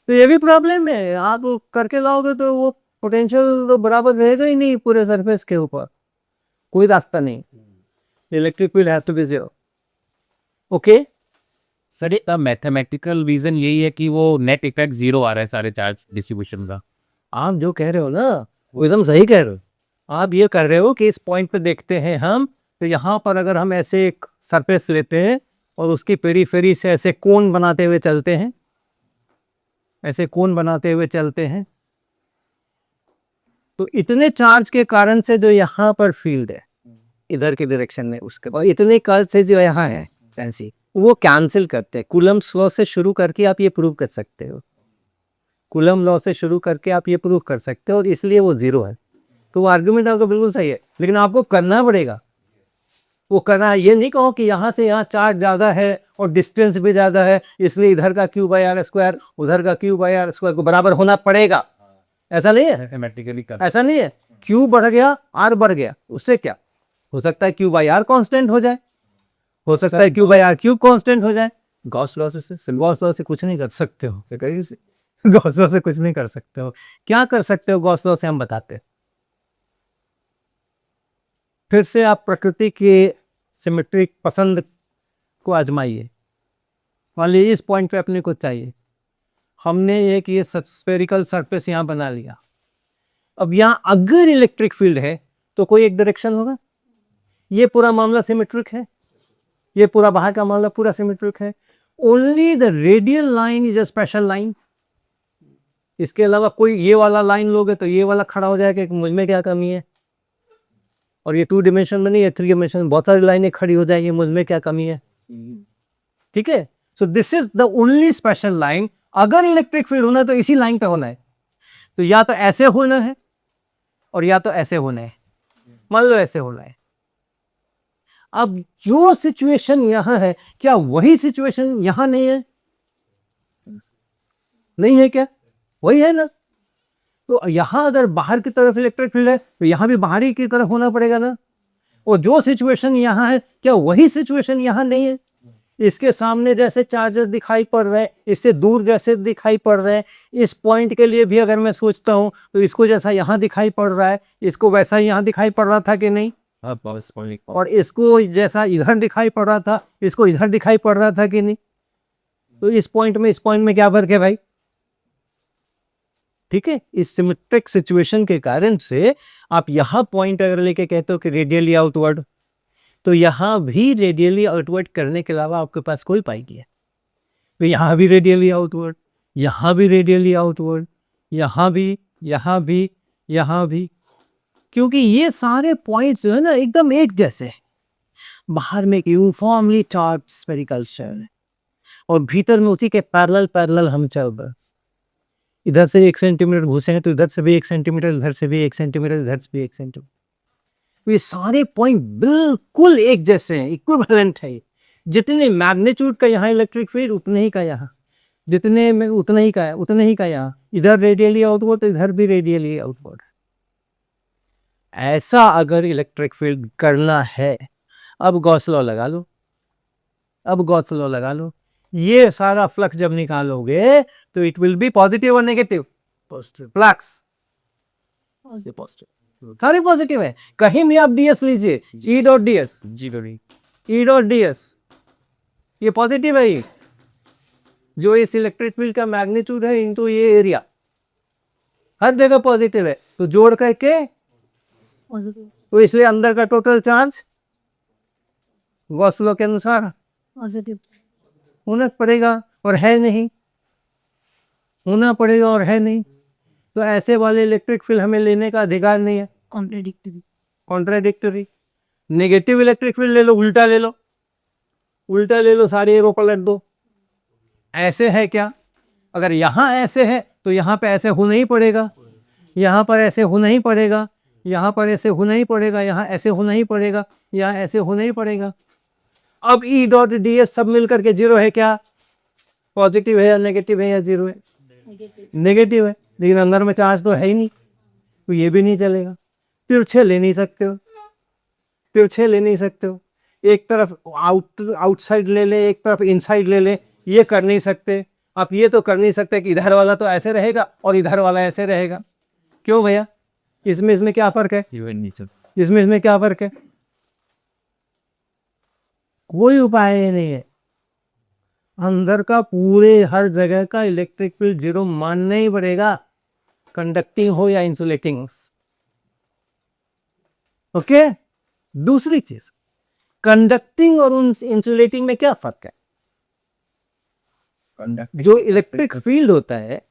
तो ये भी प्रॉब्लम है। आप वो करके लाओगे तो वो पोटेंशियल तो बराबर रहेगा ही नहीं पूरे सरफेस के ऊपर, कोई रास्ता नहीं। Electric field has to be zero. Okay sir इसका मैथमेटिकल रीजन यही है कि वो नेट इफेक्ट जीरो आ रहा है सारे चार्ज डिस्ट्रीब्यूशन का। आप जो कह रहे हो ना वो एकदम सही कह रहे हो। आप ये कर रहे हो कि इस पॉइंट पे देखते हैं हम, तो यहाँ पर अगर हम ऐसे एक सरफेस लेते हैं और उसकी पेरीफेरी से ऐसे कोन बनाते हुए चलते हैं, ऐसे कोन बनाते हुए चलते हैं, तो इतने चार्ज के कारण से जो यहाँ पर फील्ड है इधर के डायरेक्शन में, उसके बाद इतने चार्ज से जो यहाँ है फैंसी, वो कैंसिल करते हैं। कूलम्ब्स लॉ से शुरू करके आप ये प्रूव कर सकते हो, कूलम्ब लॉ से शुरू करके आप ये प्रूव कर सकते हो, और इसलिए वो जीरो है। तो वो आर्गुमेंट आपका बिल्कुल सही है, लेकिन आपको करना पड़ेगा। वो करना ये नहीं कहो कि यहाँ से यहाँ चार्ज ज़्यादा है और डिस्टेंस भी ज़्यादा है, इसलिए इधर का Q/R² उधर का Q/R² को बराबर होना पड़ेगा, ऐसा नहीं है। मैथमेटिकली कर ऐसा नहीं है, Q बढ़ गया R बढ़ गया, उससे क्या हो सकता है? Q/R कांस्टेंट हो जाए, हो सकता है Q/R³ कांस्टेंट हो जाए। गॉस लॉ से कुछ नहीं कर सकते हो, गॉस लॉ से कुछ नहीं कर सकते हो। क्या कर सकते हो गॉस लॉ से, हम बताते हैं। फिर से आप प्रकृति के सिमेट्रिक पसंद को आजमाइए। मान लीजिए इस पॉइंट पे अपने को चाहिए, हमने एक ये स्फेरिकल सरफेस यहाँ बना लिया। अब यहाँ अगर इलेक्ट्रिक फील्ड है तो कोई एक डायरेक्शन होगा। ये पूरा मामला सिमेट्रिक है, ये पूरा बाहर का मामला पूरा सिमेट्रिक है। Only the radial line is a special line. इसके अलावा कोई ये वाला लाइन लोगे तो ये वाला खड़ा हो जाएगा कि मुझ में क्या कमी है, और ये 2 डिमेंशन में नहीं है, 3 डिमेंशन में बहुत सारी लाइनें खड़ी हो जाएंगी, मुझ में क्या कमी है। ठीक है, so this is the only special line. अगर इलेक्ट्रिक फील्ड होना है तो इसी लाइन पे होना है, तो या तो ऐसे होना है और या तो ऐसे होना है। मान लो ऐसे होना है। अब जो सिचुएशन यहां है, क्या वही सिचुएशन यहां नहीं है? नहीं है क्या? वही है ना। तो यहां अगर बाहर की तरफ इलेक्ट्रिक फील्ड है तो यहां भी बाहरी की तरफ होना पड़ेगा ना। और जो सिचुएशन यहां है, क्या वही सिचुएशन यहां नहीं है? इसके सामने जैसे चार्जेस दिखाई पड़ रहे हैं, इससे दूर जैसे दिखाई पड़ रहे हैं, इस पॉइंट के लिए भी अगर मैं सोचता हूं तो इसको जैसा यहां दिखाई पड़ रहा है, इसको वैसा ही यहां दिखाई पड़ रहा था कि नहीं? और इसको जैसा इधर दिखाई पड़ रहा था, इसको इधर दिखाई पड़ रहा था कि नहीं? तो इस पॉइंट में क्या फर्क है भाई? ठीक है, इस सिमेट्रिक सिचुएशन के कारण से आप यहां पॉइंट अगर लेके कहते हो कि रेडियली आउटवर्ड, तो यहां भी रेडियली आउटवर्ड करने के अलावा आपके पास कोई उपाय नहीं है। तो यहां भी रेडियली आउटवर्ड, यहां भी रेडियली आउटवर्ड, यहां भी, यहां भी, यहां भी, क्योंकि ये सारे पॉइंट्स जो है ना एकदम एक जैसे हैं। बाहर में एक यूनिफॉर्मली चार्ज स्फेरिकल शेल है और भीतर में उसी के पैरेलल हम चल, बस इधर से 1 सेंटीमीटर घुसे हैं तो इधर से भी 1 सेंटीमीटर, इधर से भी 1 सेंटीमीटर, इधर से भी 1 सेंटीमीटर। तो ये सारे पॉइंट बिल्कुल एक जैसे हैं, इक्विवेलेंट है। जितने मैग्नीट्यूड का यहाँ इलेक्ट्रिक फील्ड उतने ही का यहाँ, जितने में उतना ही का है, उतने ही का यहाँ। इधर रेडियली आउटवर्ड तो इधर भी रेडियली आउटवर्ड। ऐसा अगर इलेक्ट्रिक फील्ड करना है, अब गॉस लॉ लगा लो, अब गॉस लॉ लगा लो। ये सारा फ्लक्स जब निकालोगे तो इट विल बी पॉजिटिव और नेगेटिव। फ्लक्स सारे पॉजिटिव है। कहीं भी आप ds लीजिए, ई डॉट ds, ये पॉजिटिव है। ये जो इस इलेक्ट्रिक फील्ड का मैग्नीट्यूड है इनटू ये एरिया, हर जगह पॉजिटिव है। तो जोड़ करके, तो इसलिए अंदर का टोटल चार्ज गॉस लॉ के अनुसार पॉजिटिव होना पड़ेगा, और है नहीं। होना पड़ेगा और है नहीं, तो ऐसे वाले इलेक्ट्रिक फील्ड हमें लेने का अधिकार नहीं है। कॉन्ट्राडिक्टरी। नेगेटिव इलेक्ट्रिक फील्ड ले लो, उल्टा ले लो, उल्टा ले लो, सारे एरो पलट दो। ऐसे है क्या? अगर यहाँ ऐसे है तो यहाँ पे ऐसे होना ही पड़ेगा, यहाँ पर ऐसे होना ही पड़ेगा, यहाँ पर ऐसे होना ही पड़ेगा, यहाँ ऐसे होना ही पड़ेगा, यहाँ ऐसे होना ही पड़ेगा। अब ई डॉट डी एस सब मिलकर के जीरो है क्या? पॉजिटिव है या नेगेटिव है या जीरो है? नेगेटिव है, लेकिन अंदर में चार्ज तो है ही नहीं, तो ये भी नहीं चलेगा। तिरछे ले नहीं सकते हो, तिरछे ले नहीं सकते हो, एक तरफ आउटसाइड ले ले, एक तरफ इनसाइड ले ले, ये कर नहीं सकते। आप ये तो कर नहीं सकते कि इधर वाला तो ऐसे रहेगा और इधर वाला ऐसे रहेगा। क्यों भैया? इसमें क्या फर्क है? इसमें क्या फर्क है? कोई उपाय नहीं है। अंदर का पूरे हर जगह का इलेक्ट्रिक फील्ड जीरो मानना ही पड़ेगा, कंडक्टिंग हो या इंसुलेटिंग। ओके। दूसरी चीज, कंडक्टिंग और इंसुलेटिंग में क्या फर्क है? जो इलेक्ट्रिक फील्ड होता है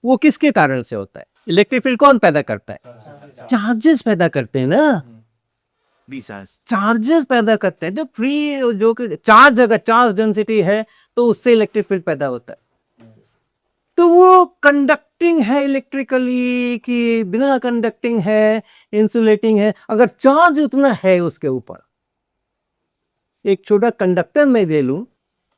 वो किसके कारण से होता है? इलेक्ट्रिक फील्ड कौन पैदा करता है? चार्जेस पैदा करते हैं ना, चार्जेस पैदा करते हैं। जो फ्री जो चार्ज, अगर चार्ज डेंसिटी है तो उससे इलेक्ट्रिक फील्ड पैदा होता है। तो वो कंडक्टिंग है इलेक्ट्रिकली कि बिना कंडक्टिंग है, इंसुलेटिंग है? अगर चार्ज उतना है उसके ऊपर, एक छोटा कंडक्टर मैं ले लूं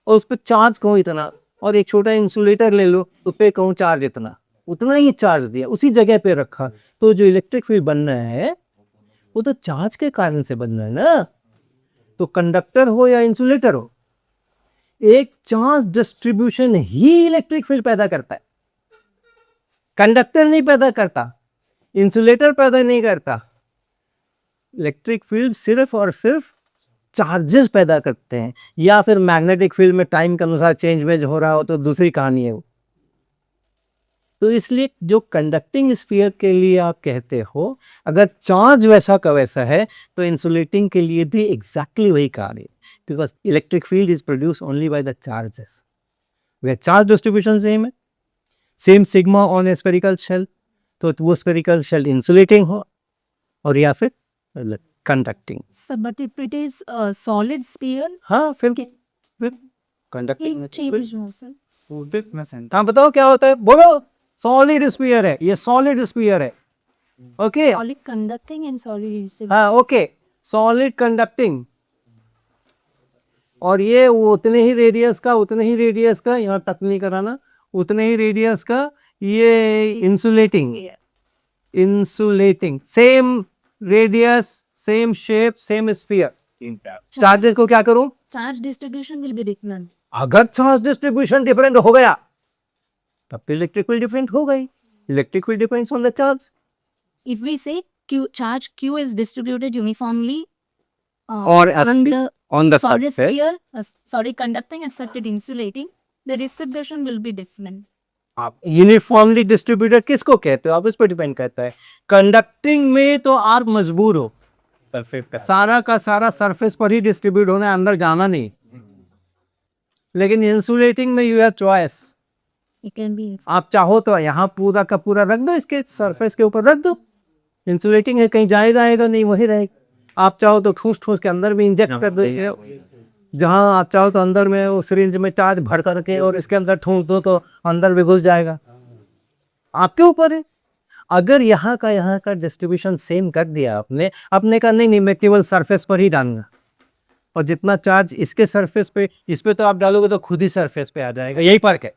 और उस पर चार्ज कहूं इतना, और एक छोटा इंसुलेटर ले लो उस पर कहूं चार्ज इतना, उतना ही चार्ज दिया, उसी जगह पे रखा, तो जो इलेक्ट्रिक फील्ड बनना है वो तो चार्ज के कारण से बनना है ना। तो कंडक्टर हो या इंसुलेटर हो, एक चार्ज डिस्ट्रीब्यूशन ही इलेक्ट्रिक फील्ड पैदा करता है। कंडक्टर नहीं पैदा करता, इंसुलेटर पैदा नहीं करता। इलेक्ट्रिक फील्ड सिर्फ और सिर्फ चार्जेस पैदा करते हैं, या फिर मैग्नेटिक फील्ड में टाइम के अनुसार चेंज वेज हो रहा हो तो दूसरी कहानी है वो। तो इसलिए जो कंडक्टिंग स्फीयर के लिए आप कहते हो, अगर चार्ज वैसा का वैसा है तो इंसुलेटिंग के लिए भी एग्जैक्टली वही कार्य है, because electric field is produce only by the charges. वे चार्ज डिस्ट्रीब्यूशन सेम है, same sigma on a spherical shell, तो वो स्फेरिकल शेल इंसुलेटिंग हो और या फिर conducting. So, but if it is a solid sphere, हाँ फिर Okay. Conducting. it changes motion. हाँ बताओ क्या होता है, बोलो। सॉलिड स्फीयर है, ये सॉलिड स्फीयर है। Okay. Solid conducting and solid insular. हाँ ओके, सॉलिड कंडक्टिंग, और ये वो उतने ही रेडियस का, उतने ही रेडियस का, यहाँ तक नहीं कराना, उतने ही रेडियस का, ये insulating, insulating, same radius, same shape, same sphere. Charges को क्या करूं? Charge distribution will be different. अगर चार्ज डिस्ट्रीब्यूशन डिफरेंट हो गया तब तो इलेक्ट्रिक फील्ड डिफरेंट हो गई। Electric field depends on the charge. If we say charge Q is distributed uniformly Or as on pe- the on the solid surface, sphere, solid conducting and solid insulating, the distribution will be different. आप uniformly distributed किसको कहते हो? आप इस पर depend करता है। Conducting में तो आप मजबूर हो, सारा का सारा सरफेस पर ही डिस्ट्रीब्यूट होना है, अंदर जाना नहीं। लेकिन इंसुलेटिंग में you have choice, It can be आप चाहो तो यहाँ पूरा का पूरा रख दो, इसके सरफेस के ऊपर रख दो। इंसुलेटिंग है, कहीं जाएगा नहीं, वही रहेगा। आप चाहो तो ठूस ठूस के अंदर भी इंजेक्ट कर दो, जहाँ आप चाहो तो अंदर में वो सिरिंज में चार्ज भर करके और इसके अंदर ठूस दो तो अंदर भी घुस जाएगा, आपके ऊपर है। अगर यहाँ का डिस्ट्रीब्यूशन सेम कर दिया आपने, आपने कहा नहीं मैं केवल सरफेस पर ही डालूंगा, और जितना चार्ज इसके सरफेस पे, इस पे तो आप डालोगे तो खुद ही सरफेस पे आ जाएगा। यही फर्क है,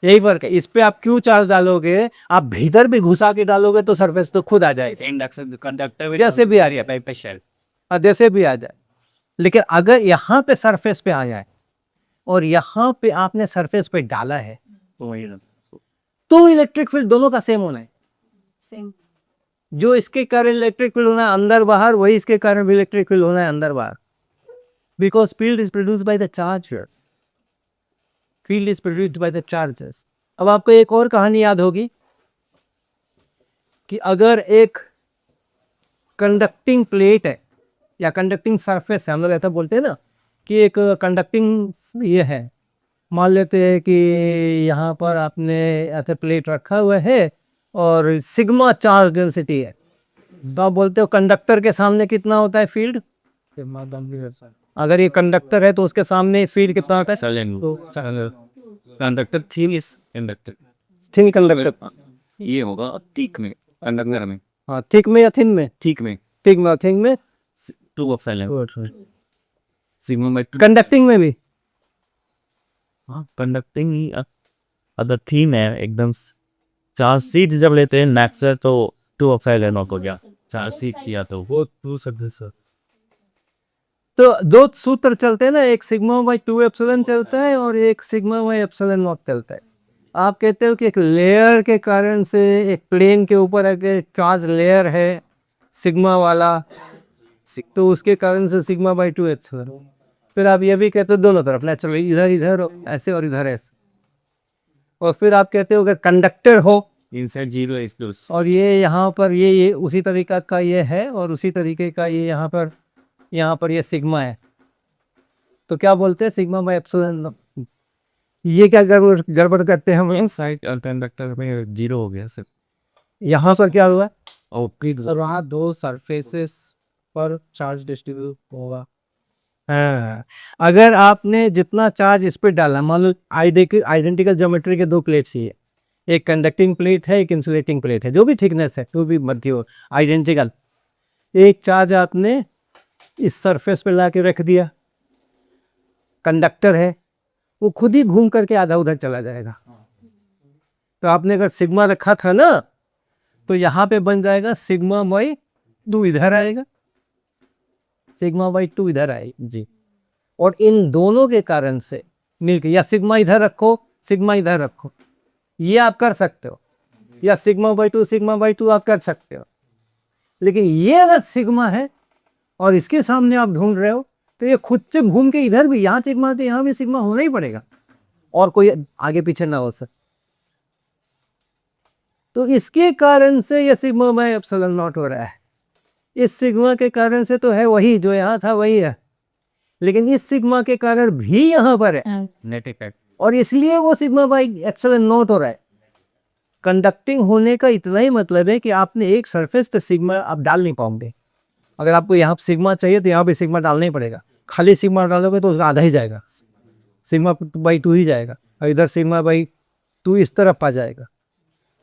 यही फर्क है। इस पे आप क्यों चार्ज डालोगे, आप भीतर भी घुसा के डालोगे तो सरफेस तो खुद आ जाएगा, इंडक्शन कंडक्टर जैसे भी आ रही है पाइप शेल, जैसे भी आ जाए। लेकिन अगर यहाँ पे सरफेस पे आ जाए और यहाँ पे आपने सरफेस पे डाला है तो इलेक्ट्रिक फील्ड दोनों का सेम होना है। same. जो इसके कारण इलेक्ट्रिक फील्ड होना है अंदर बाहर, वही इसके कारण भी इलेक्ट्रिक फील्ड होना है अंदर बाहर, because field is produced by the charger, field is produced by the charges. अब आपको एक और कहानी याद होगी कि अगर एक कंडक्टिंग प्लेट है या कंडक्टिंग सरफेस है, हम लोग ऐसा बोलते हैं ना कि एक कंडक्टिंग ये है, मान लेते हैं कि यहाँ पर आपने ऐसे प्लेट रखा हुआ है और सिग्मा चार्ज डेंसिटी है, तो आप बोलते हो कंडक्टर के सामने कितना होता है फील्ड? अगर ये कंडक्टर है तो उसके सामने फील्ड कितना होता है? Conductor theme is conductor thin conductor. ये होगा ठीक में कंडक्टर में हाँ, थिक में या थिन में? ठीक में थिक में, थिक में। 2 एप्सिलॉन सिग्मा बाय 2 कंडक्टिंग में भी हाँ कंडक्टिंग अगर थीम है एकदम 4 सीट जब लेते हैं नेक्चर तो 2 एप्सिलॉन नॉट हो गया 4 सीट किया तो वो 2 सकते सर तो दो सूत्र चलते हैं ना, एक सिग्मा बाई 2 एप्सिलॉन चलता है और एक सिग्मा बाई एप्सिलॉन नॉट चलता है। आप कहते हो कि एक लेयर के कारण से एक प्लेन के ऊपर अगर चार्ज लेयर है सिग्मा वाला, तो उसके कारण से सिग्मा बाई 2 एप्सिलॉन। फिर आप ये भी कहते हो दोनों तरफ नेचुरली, इधर इधर ऐसे और इधर ऐसे। और फिर आप कहते हो कि कंडक्टर हो इनसाइड 0 इज लूज और ये यहाँ पर ये उसी तरीका का ये है और उसी तरीके का ये यहाँ पर ये सिग्मा है, तो क्या बोलते हैं सिग्मा बाई एप्सिलॉन। ये क्या गड़बड़ करते हैं हम? इनसाइड कंडक्टर में 0 हो गया सर यहाँ पर क्या हुआ? और प्लीज सर वहाँ दो सरफेसेस पर चार्ज डिस्ट्रीब्यूट होगा। हाँ, अगर आपने जितना चार्ज इस पर डाला, मान लो आइडेंटिकल ज्योमेट्री के दो प्लेट्स ही है, एक कंडक्टिंग प्लेट है एक इंसुलेटिंग प्लेट है, जो भी थिकनेस है जो भी मर्जी हो आइडेंटिकल। एक चार्ज आपने इस सरफेस पे ला के रख दिया, कंडक्टर है, वो खुद ही घूम करके आधा उधर चला जाएगा। तो आपने अगर सिग्मा रखा था ना, तो यहाँ पे बन जाएगा सिग्मा बाई 2 इधर आएगा, सिग्मा बाई 2 इधर आएगी जी। और इन दोनों के कारण से मिलके, या सिग्मा इधर रखो सिग्मा इधर रखो, ये आप कर सकते हो, या सिग्मा बाई 2 आप कर सकते हो। लेकिन ये अगर सिग्मा है और इसके सामने आप ढूंढ रहे हो, तो ये खुद से घूम के इधर भी, यहाँ सिग्मा तो यहाँ भी सिग्मा होना ही पड़ेगा, और कोई आगे पीछे ना हो सके। तो इसके कारण से ये सिग्मा बाई एप्सिलॉन नॉट हो रहा है। इस सिग्मा के कारण से तो है वही जो यहाँ था वही है, लेकिन इस सिग्मा के कारण भी यहाँ पर है नेट इफेक्ट और इसलिए वो सिग्मा बाई एप्सिलॉन नॉट हो रहा है। कंडक्टिंग होने का इतना ही मतलब है कि आपने एक सरफेस पे सिग्मा आप डाल नहीं पाओगे। अगर आपको यहाँ सिग्मा चाहिए तो यहाँ पे सिग्मा डालना ही पड़ेगा। खाली सिग्मा डालोगे तो उसका आधा ही जाएगा, सिग्मा बाई 2 ही जाएगा, और इधर सिग्मा बाई 2 इस तरफ आ जाएगा।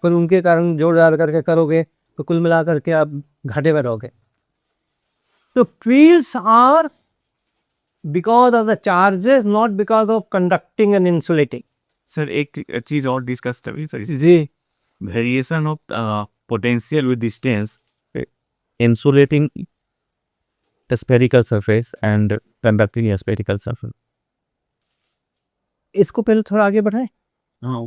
पर उनके कारण जोड़ डाल करके करोगे तो कुल मिला करके आप घाटे में रहोगे। तो fields are because of the charges, not because of conducting and insulating. Sir एक चीज और डिस्कस करें sir ji, variation of potential with distance insulating the spherical surface and conducting a spherical surface. इसको पहले थोड़ा आगे बढ़ाएं। हाँ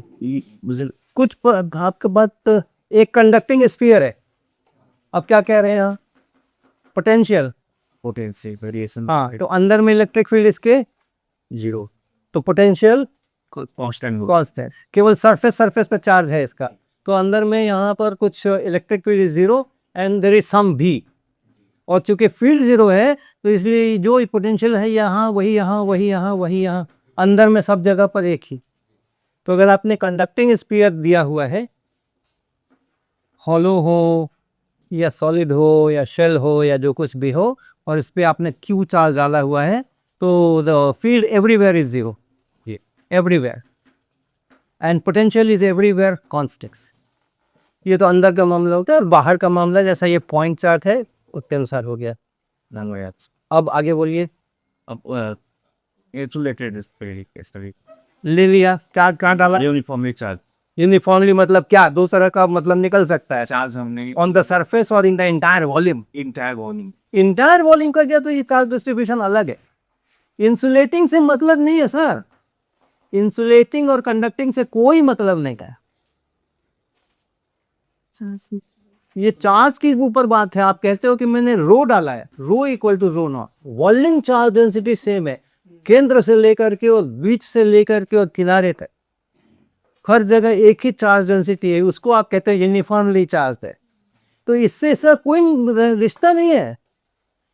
मुझे कुछ आपके बात, एक कंडक्टिंग स्फीयर है, अब क्या कह रहे हैं यहाँ? पोटेंशियल। पोटेंशियल वेरिएशन हाँ, तो अंदर में इलेक्ट्रिक फील्ड इसके 0 तो पोटेंशियल कांस्टेंट कांस्टेंट, केवल सरफेस पे चार्ज है इसका, तो अंदर में यहाँ पर कुछ electric field 0 and there is some भी। और चूंकि फील्ड 0 है तो इसलिए जो पोटेंशियल है यहाँ वही यहाँ वही यहाँ वही यहाँ, अंदर में सब जगह पर एक ही। तो अगर आपने कंडक्टिंग स्फीयर दिया हुआ है, हॉलो हो या सॉलिड हो या शेल हो या जो कुछ भी हो, और इस पर आपने क्यू चार्ज डाला हुआ है, तो the field everywhere is 0, everywhere, and potential is everywhere constant. ये तो अंदर का मामला होता है, और बाहर का मामला जैसा ये पॉइंट चार्ट है उसके अनुसार हो गया। अब आगे बोलिए। अब insulated spherical ले लिया, चार्ज कहाँ डाला? यूनिफॉर्मली चार्ज यूनिफॉर्मली मतलब क्या? दो तरह का मतलब निकल सकता है, चार्ज हमने ऑन द सरफेस और in the entire volume. Entire volume entire volume का क्या, तो ये चार्ज डिस्ट्रीब्यूशन अलग है। इंसुलेटिंग से मतलब नहीं है सर, इंसुलेटिंग और कंडक्टिंग से कोई मतलब नहीं है। ये चार्ज के ऊपर बात है। आप कहते हो कि मैंने रो डाला है, rho equal to rho not, volume charge density same है, केंद्र से लेकर के और बीच से लेकर के और किनारे तक हर जगह एक ही चार्ज डेंसिटी है, उसको आप कहते हैं यूनिफॉर्मली चार्ज है। तो इससे ऐसा कोई रिश्ता नहीं है।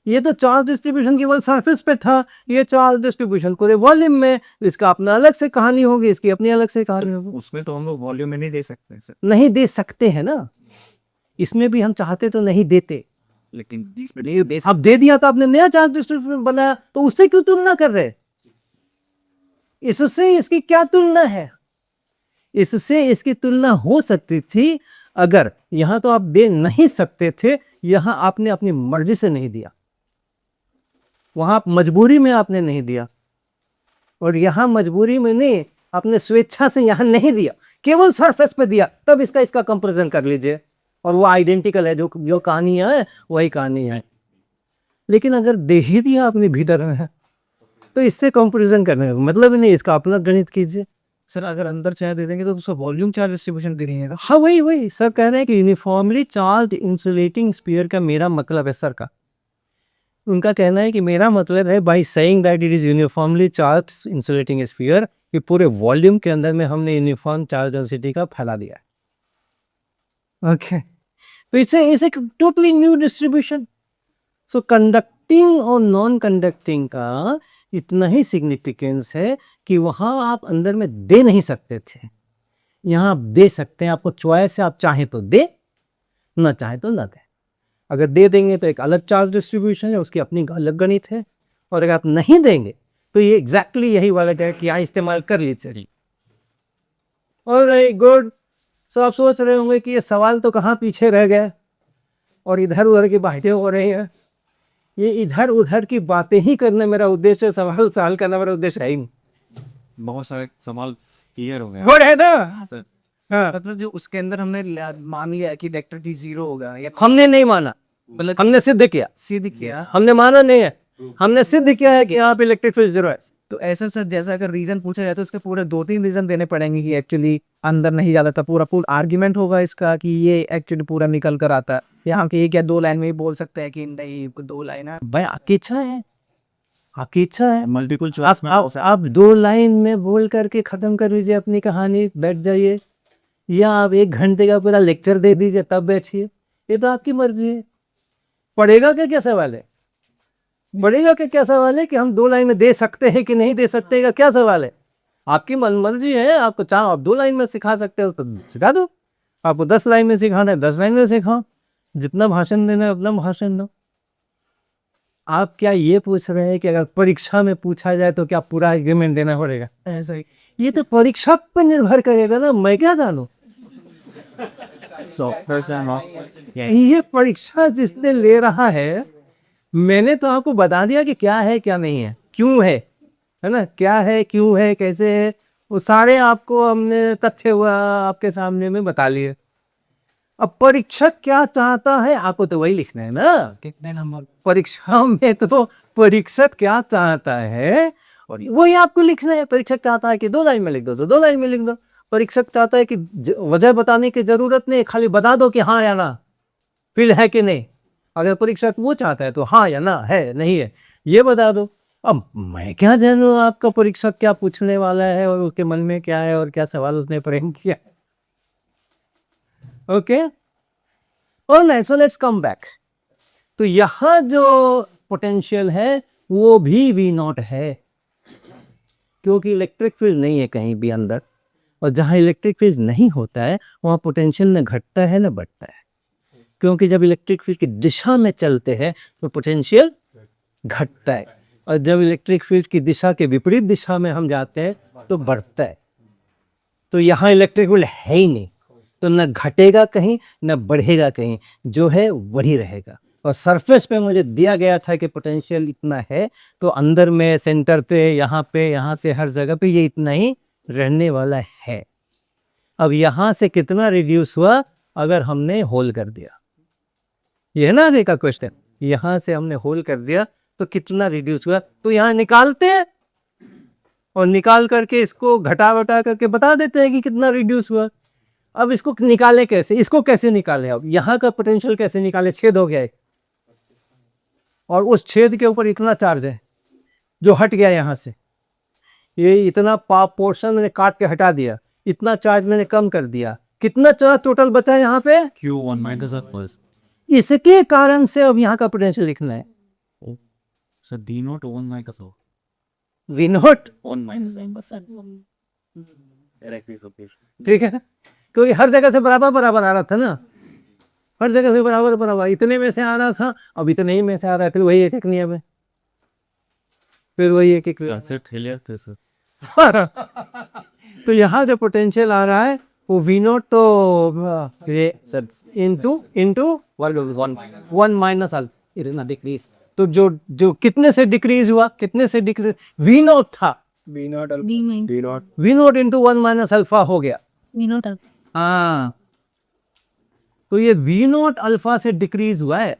ये तो चार्ज डिस्ट्रीब्यूशन केवल सरफेस पे था, ये चार्ज डिस्ट्रीब्यूशन पूरे वॉल्यूम में, इसका अपना अलग से कहानी होगी, इसकी अपनी अलग से कहानी होगी। उसमें तो हम लोग वॉल्यूम में नहीं दे सकते सर, नहीं दे सकते हैं ना, इसमें भी हम चाहते तो नहीं देते, लेकिन जिसमें अब दे दिया तो आपने नया चार्ज डिस्ट्रीब्यूशन बनाया, तो उससे क्यों तुलना कर रहे? इससे इसकी क्या तुलना है? इससे इसकी तुलना हो सकती थी अगर यहां तो आप दे नहीं सकते थे, यहां आपने अपनी मर्जी से नहीं दिया, वहां आप मजबूरी में आपने नहीं दिया, और यहां मजबूरी में नहीं, आपने स्वेच्छा से यहां नहीं दिया, केवल सरफेस पे दिया, तब इसका इसका कंपैरिजन कर लीजिए, और वो आइडेंटिकल है, जो कहानी है वही कहानी है। लेकिन अगर दे ही दिया आपने भीतर में, तो इससे कंपैरिजन करने का मतलब ही नहीं, इसका अपना गणित कीजिए। सर अगर अंदर चाहे दे देंगे तो उसको वॉल्यूम चार्ज डिस्ट्रीब्यूशन दे देंगे। हाँ वही वही सर कह रहे हैं कि यूनिफॉर्मली चार्ज इंसुलेटिंग स्फीयर का मेरा मतलब है सर का, उनका कहना है कि मेरा मतलब है by saying that it is uniformly charge insulating sphere, कि पूरे वॉल्यूम के अंदर में हमने यूनिफॉर्म चार्ज डेंसिटी का फैला दिया है। ओके, तो इसे टोटली न्यू डिस्ट्रीब्यूशन। सो कंडक्टिंग और नॉन कंडक्टिंग का इतना ही सिग्निफिकेंस है कि वहां आप अंदर में दे नहीं सकते थे, यहाँ आप दे सकते हैं, आपको चॉइस है, आप चाहें तो दे, ना चाहें तो ना दे। अगर दे देंगे तो एक अलग चार्ज डिस्ट्रीब्यूशन है, उसकी अपनी अलग गणित है, और अगर आप नहीं देंगे तो ये एग्जैक्टली यही वाला है कि यहाँ इस्तेमाल कर लीजिए। और गुड, सो आप सोच रहे होंगे कि ये सवाल तो कहाँ पीछे रह गया और इधर उधर की बातें हो रही हैं। ये इधर उधर की बातें ही करना मेरा उद्देश्य, सवाल सवाल करना मेरा उद्देश्य है ही नहीं। बहुत सारे सवाल क्लियर हो गए हो रहे ना सर। हाँ, मतलब जो उसके अंदर हमने मान लिया कि इलेक्ट्रिसिटी जीरो होगा या हमने नहीं माना, मतलब हमने सिद्ध किया, सिद्ध किया। हमने माना नहीं है, हमने सिद्ध किया है कि यहाँ पे इलेक्ट्रिक फील्ड जीरो है। तो ऐसा सर जैसा अगर रीजन पूछा जाए तो इसके पूरे 2-3 रीजन देने पड़ेंगे कि एक्चुअली अंदर नहीं जाता था, पूरा आर्ग्यूमेंट होगा इसका कि ये एक्चुअली पूरा निकल कर आता है। यहाँ के 1 या 2 लाइन में ही बोल सकते हैं कि नहीं 2 लाइन है। भाई आपकी इच्छा है, आपकी इच्छा है, मल्टीपल आप 2 लाइन में बोल करके खत्म कर लीजिए अपनी कहानी, बैठ जाइए, या आप 1 घंटे का पूरा लेक्चर दे दीजिए तब बैठिए, ये तो आपकी मर्जी है। पढ़ेगा क्या सवाल है? पढ़ेगा क्या सवाल है कि हम 2 लाइन में दे सकते हैं कि नहीं दे सकते का क्या सवाल है? आपकी मर्जी है, आपको चाहो आप 2 लाइन में सिखा सकते हो तो सिखा दो, आपको 10 लाइन में सिखाना है 10 लाइन में सिखाओ, जितना भाषण देना है उतना भाषण दो। आप क्या ये पूछ रहे हैं कि अगर परीक्षा में पूछा जाए तो क्या पूरा आर्ग्यूमेंट देना पड़ेगा? ऐसा ही ये तो परीक्षा पर निर्भर करेगा ना, मैं क्या जानूं। ये परीक्षा जिसने ले रहा है, मैंने तो आपको बता दिया कि क्या है क्या नहीं है, क्यों है ना, क्या है क्यों है कैसे है, वो सारे आपको हमने तथ्य हुआ आपके सामने में बता लिए। अब परीक्षक क्या चाहता है आपको तो वही लिखना है ना, कितने नंबर परीक्षा में तो परीक्षक क्या चाहता है और वही आपको लिखना है। परीक्षक चाहता है कि 2 लाइन में लिख दो तो 2 लाइन में लिख दो, परीक्षक चाहता है कि वजह बताने की जरूरत नहीं, खाली बता दो कि हाँ या ना, फिर है कि नहीं। अगर परीक्षक वो चाहता है तो हाँ या ना, है नहीं है ये बता दो। अब मैं क्या जानूं आपका परीक्षक क्या पूछने वाला है और उसके मन में क्या है और क्या सवाल उसने फ्रेम किया। Okay, alright, so let's come back. तो यहाँ जो पोटेंशियल है वो भी V0 है, क्योंकि इलेक्ट्रिक फील्ड नहीं है कहीं भी अंदर, और जहाँ इलेक्ट्रिक फील्ड नहीं होता है वहाँ पोटेंशियल न घटता है न बढ़ता है, क्योंकि जब इलेक्ट्रिक फील्ड की दिशा में चलते हैं तो पोटेंशियल घटता है, और जब इलेक्ट्रिक फील्ड की दिशा के विपरीत दिशा में हम जाते हैं तो बढ़ता है। तो यहाँ इलेक्ट्रिक फील्ड है ही नहीं, तो न घटेगा कहीं न बढ़ेगा कहीं, जो है वही रहेगा। और सरफेस पे मुझे दिया गया था कि पोटेंशियल इतना है, तो अंदर में सेंटर पे यहाँ से हर जगह पे ये इतना ही रहने वाला है। अब यहाँ से कितना रिड्यूस हुआ अगर हमने होल कर दिया, ये है ना आगे का क्वेश्चन, यहाँ से हमने होल कर दिया तो कितना रिड्यूस हुआ, तो यहाँ निकालते हैं और निकाल करके इसको घटा वटा करके बता देते हैं कि कितना रिड्यूस हुआ। अब इसको निकाले कैसे, इसको कैसे निकाले, अब यहाँ का पोटेंशियल कैसे निकाले, छेद हो गया है और उस छेद के ऊपर इतना चार्ज है जो हट गया यहाँ से, ये इतना पोर्शन मैंने काट के हटा दिया, इतना चार्ज मैंने कम कर दिया, कितना चार्ज टोटल बचा यहाँ पे, Q1 minus R was इसके कारण से अब यहाँ का पोटेंशियल लिखना है। Sir D not on my कसो V not, on minus directly location ठीक है, क्योंकि हर जगह से बराबर बराबर आ रहा था ना, हर जगह से बराबर बराबर, इतने में से आ रहा था, अब इतने ही में से आ रहा है, फिर वही एक एक नियम है, फिर वही एक एक सर खेलिया थे सर तो यहाँ जो पोटेंशियल आ रहा है वो वी नॉट तो into one minus alpha decrease, तो जो कितने से डिक्रीज हुआ, कितने से डिक्रीज, वी नॉट था, b mine V naught into one minus alpha हो गया। वी नॉट हाँ, तो ये वी नॉट अल्फा से डिक्रीज हुआ है,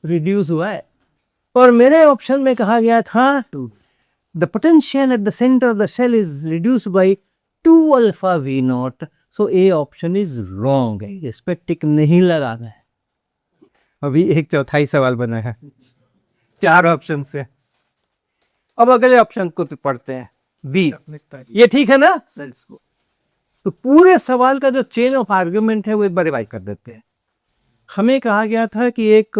रिड्यूस हुआ है। और मेरे ऑप्शन में कहा गया था the potential at the centre of the shell is reduce by 2 alpha V naught, so A option is wrong है, इस पे टिक नहीं लगाना है। अभी एक चौथाई सवाल बना है 4 ऑप्शन से। अब अगले ऑप्शन को तो पढ़ते हैं, बी, ये ठीक है ना। तो पूरे सवाल का जो चेन ऑफ आर्ग्यूमेंट है वो एक बार रिवाइज कर देते हैं। हमें कहा गया था कि एक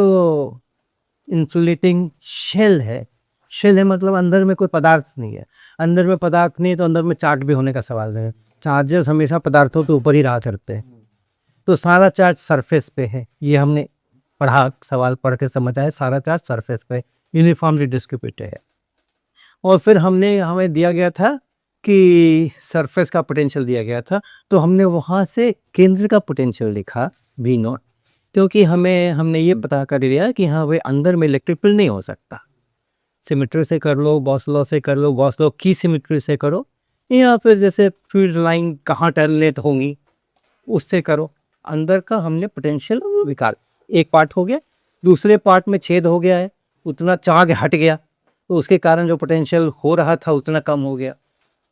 इंसुलेटिंग शेल है, शेल है मतलब अंदर में कोई पदार्थ नहीं है, अंदर में पदार्थ नहीं तो अंदर में चार्ज भी होने का सवाल है, चार्जेस हमेशा पदार्थों के ऊपर ही रहा करते हैं, तो सारा चार्ज सरफेस पे है, ये हमने पढ़ा, सवाल पढ़ के समझा है, सारा चार्ज सरफेस पे यूनिफॉर्मली डिस्ट्रीब्यूटेड है। और फिर हमें दिया गया था कि सरफेस का पोटेंशियल दिया गया था, तो हमने वहाँ से केंद्र का पोटेंशियल लिखा वी नॉट, क्योंकि हमने ये बता कर दिया कि हाँ भाई अंदर में इलेक्ट्रिक फील्ड नहीं हो सकता, सिमेट्री से कर लो, गॉस लॉ से कर लो, गॉस लॉ की सिमेट्री से करो, या फिर जैसे फील्ड लाइन कहाँ टर्मिनेट होंगी उससे करो, अंदर का हमने पोटेंशियल निकाल, एक पार्ट हो गया, दूसरे पार्ट में छेद हो गया है, उतना चार्ज हट गया, तो उसके कारण जो पोटेंशियल हो रहा था उतना कम हो गया।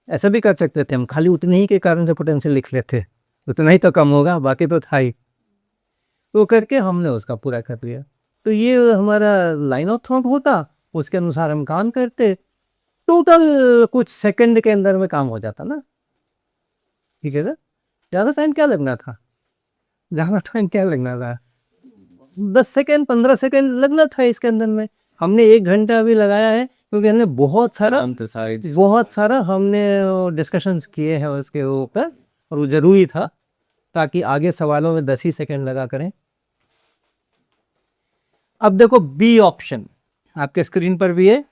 ऐसा भी कर सकते थे हम, खाली उतने ही के कारण से पोटेंशियल लिख लेते, उतना ही तो कम होगा, बाकी तो था ही, तो करके हमने उसका पूरा कर लिया। तो ये हमारा लाइन ऑफ थॉट होता, उसके अनुसार हम काम करते, टोटल कुछ सेकंड के अंदर में काम हो जाता ना। ठीक है सर, ज़्यादा टाइम क्या लगना था, ज़्यादा टाइम क्या लगना था, 10 सेकंड 15 सेकंड लगना था इसके अंदर में। हमने 1 घंटा भी लगाया है क्योंकि हमने बहुत सारा हमने डिस्कशंस किए हैं उसके ऊपर, और वो ज़रूरी था ताकि आगे सवालों में 10 ही सेकंड लगा करें। अब देखो बी ऑप्शन आपके स्क्रीन पर भी है,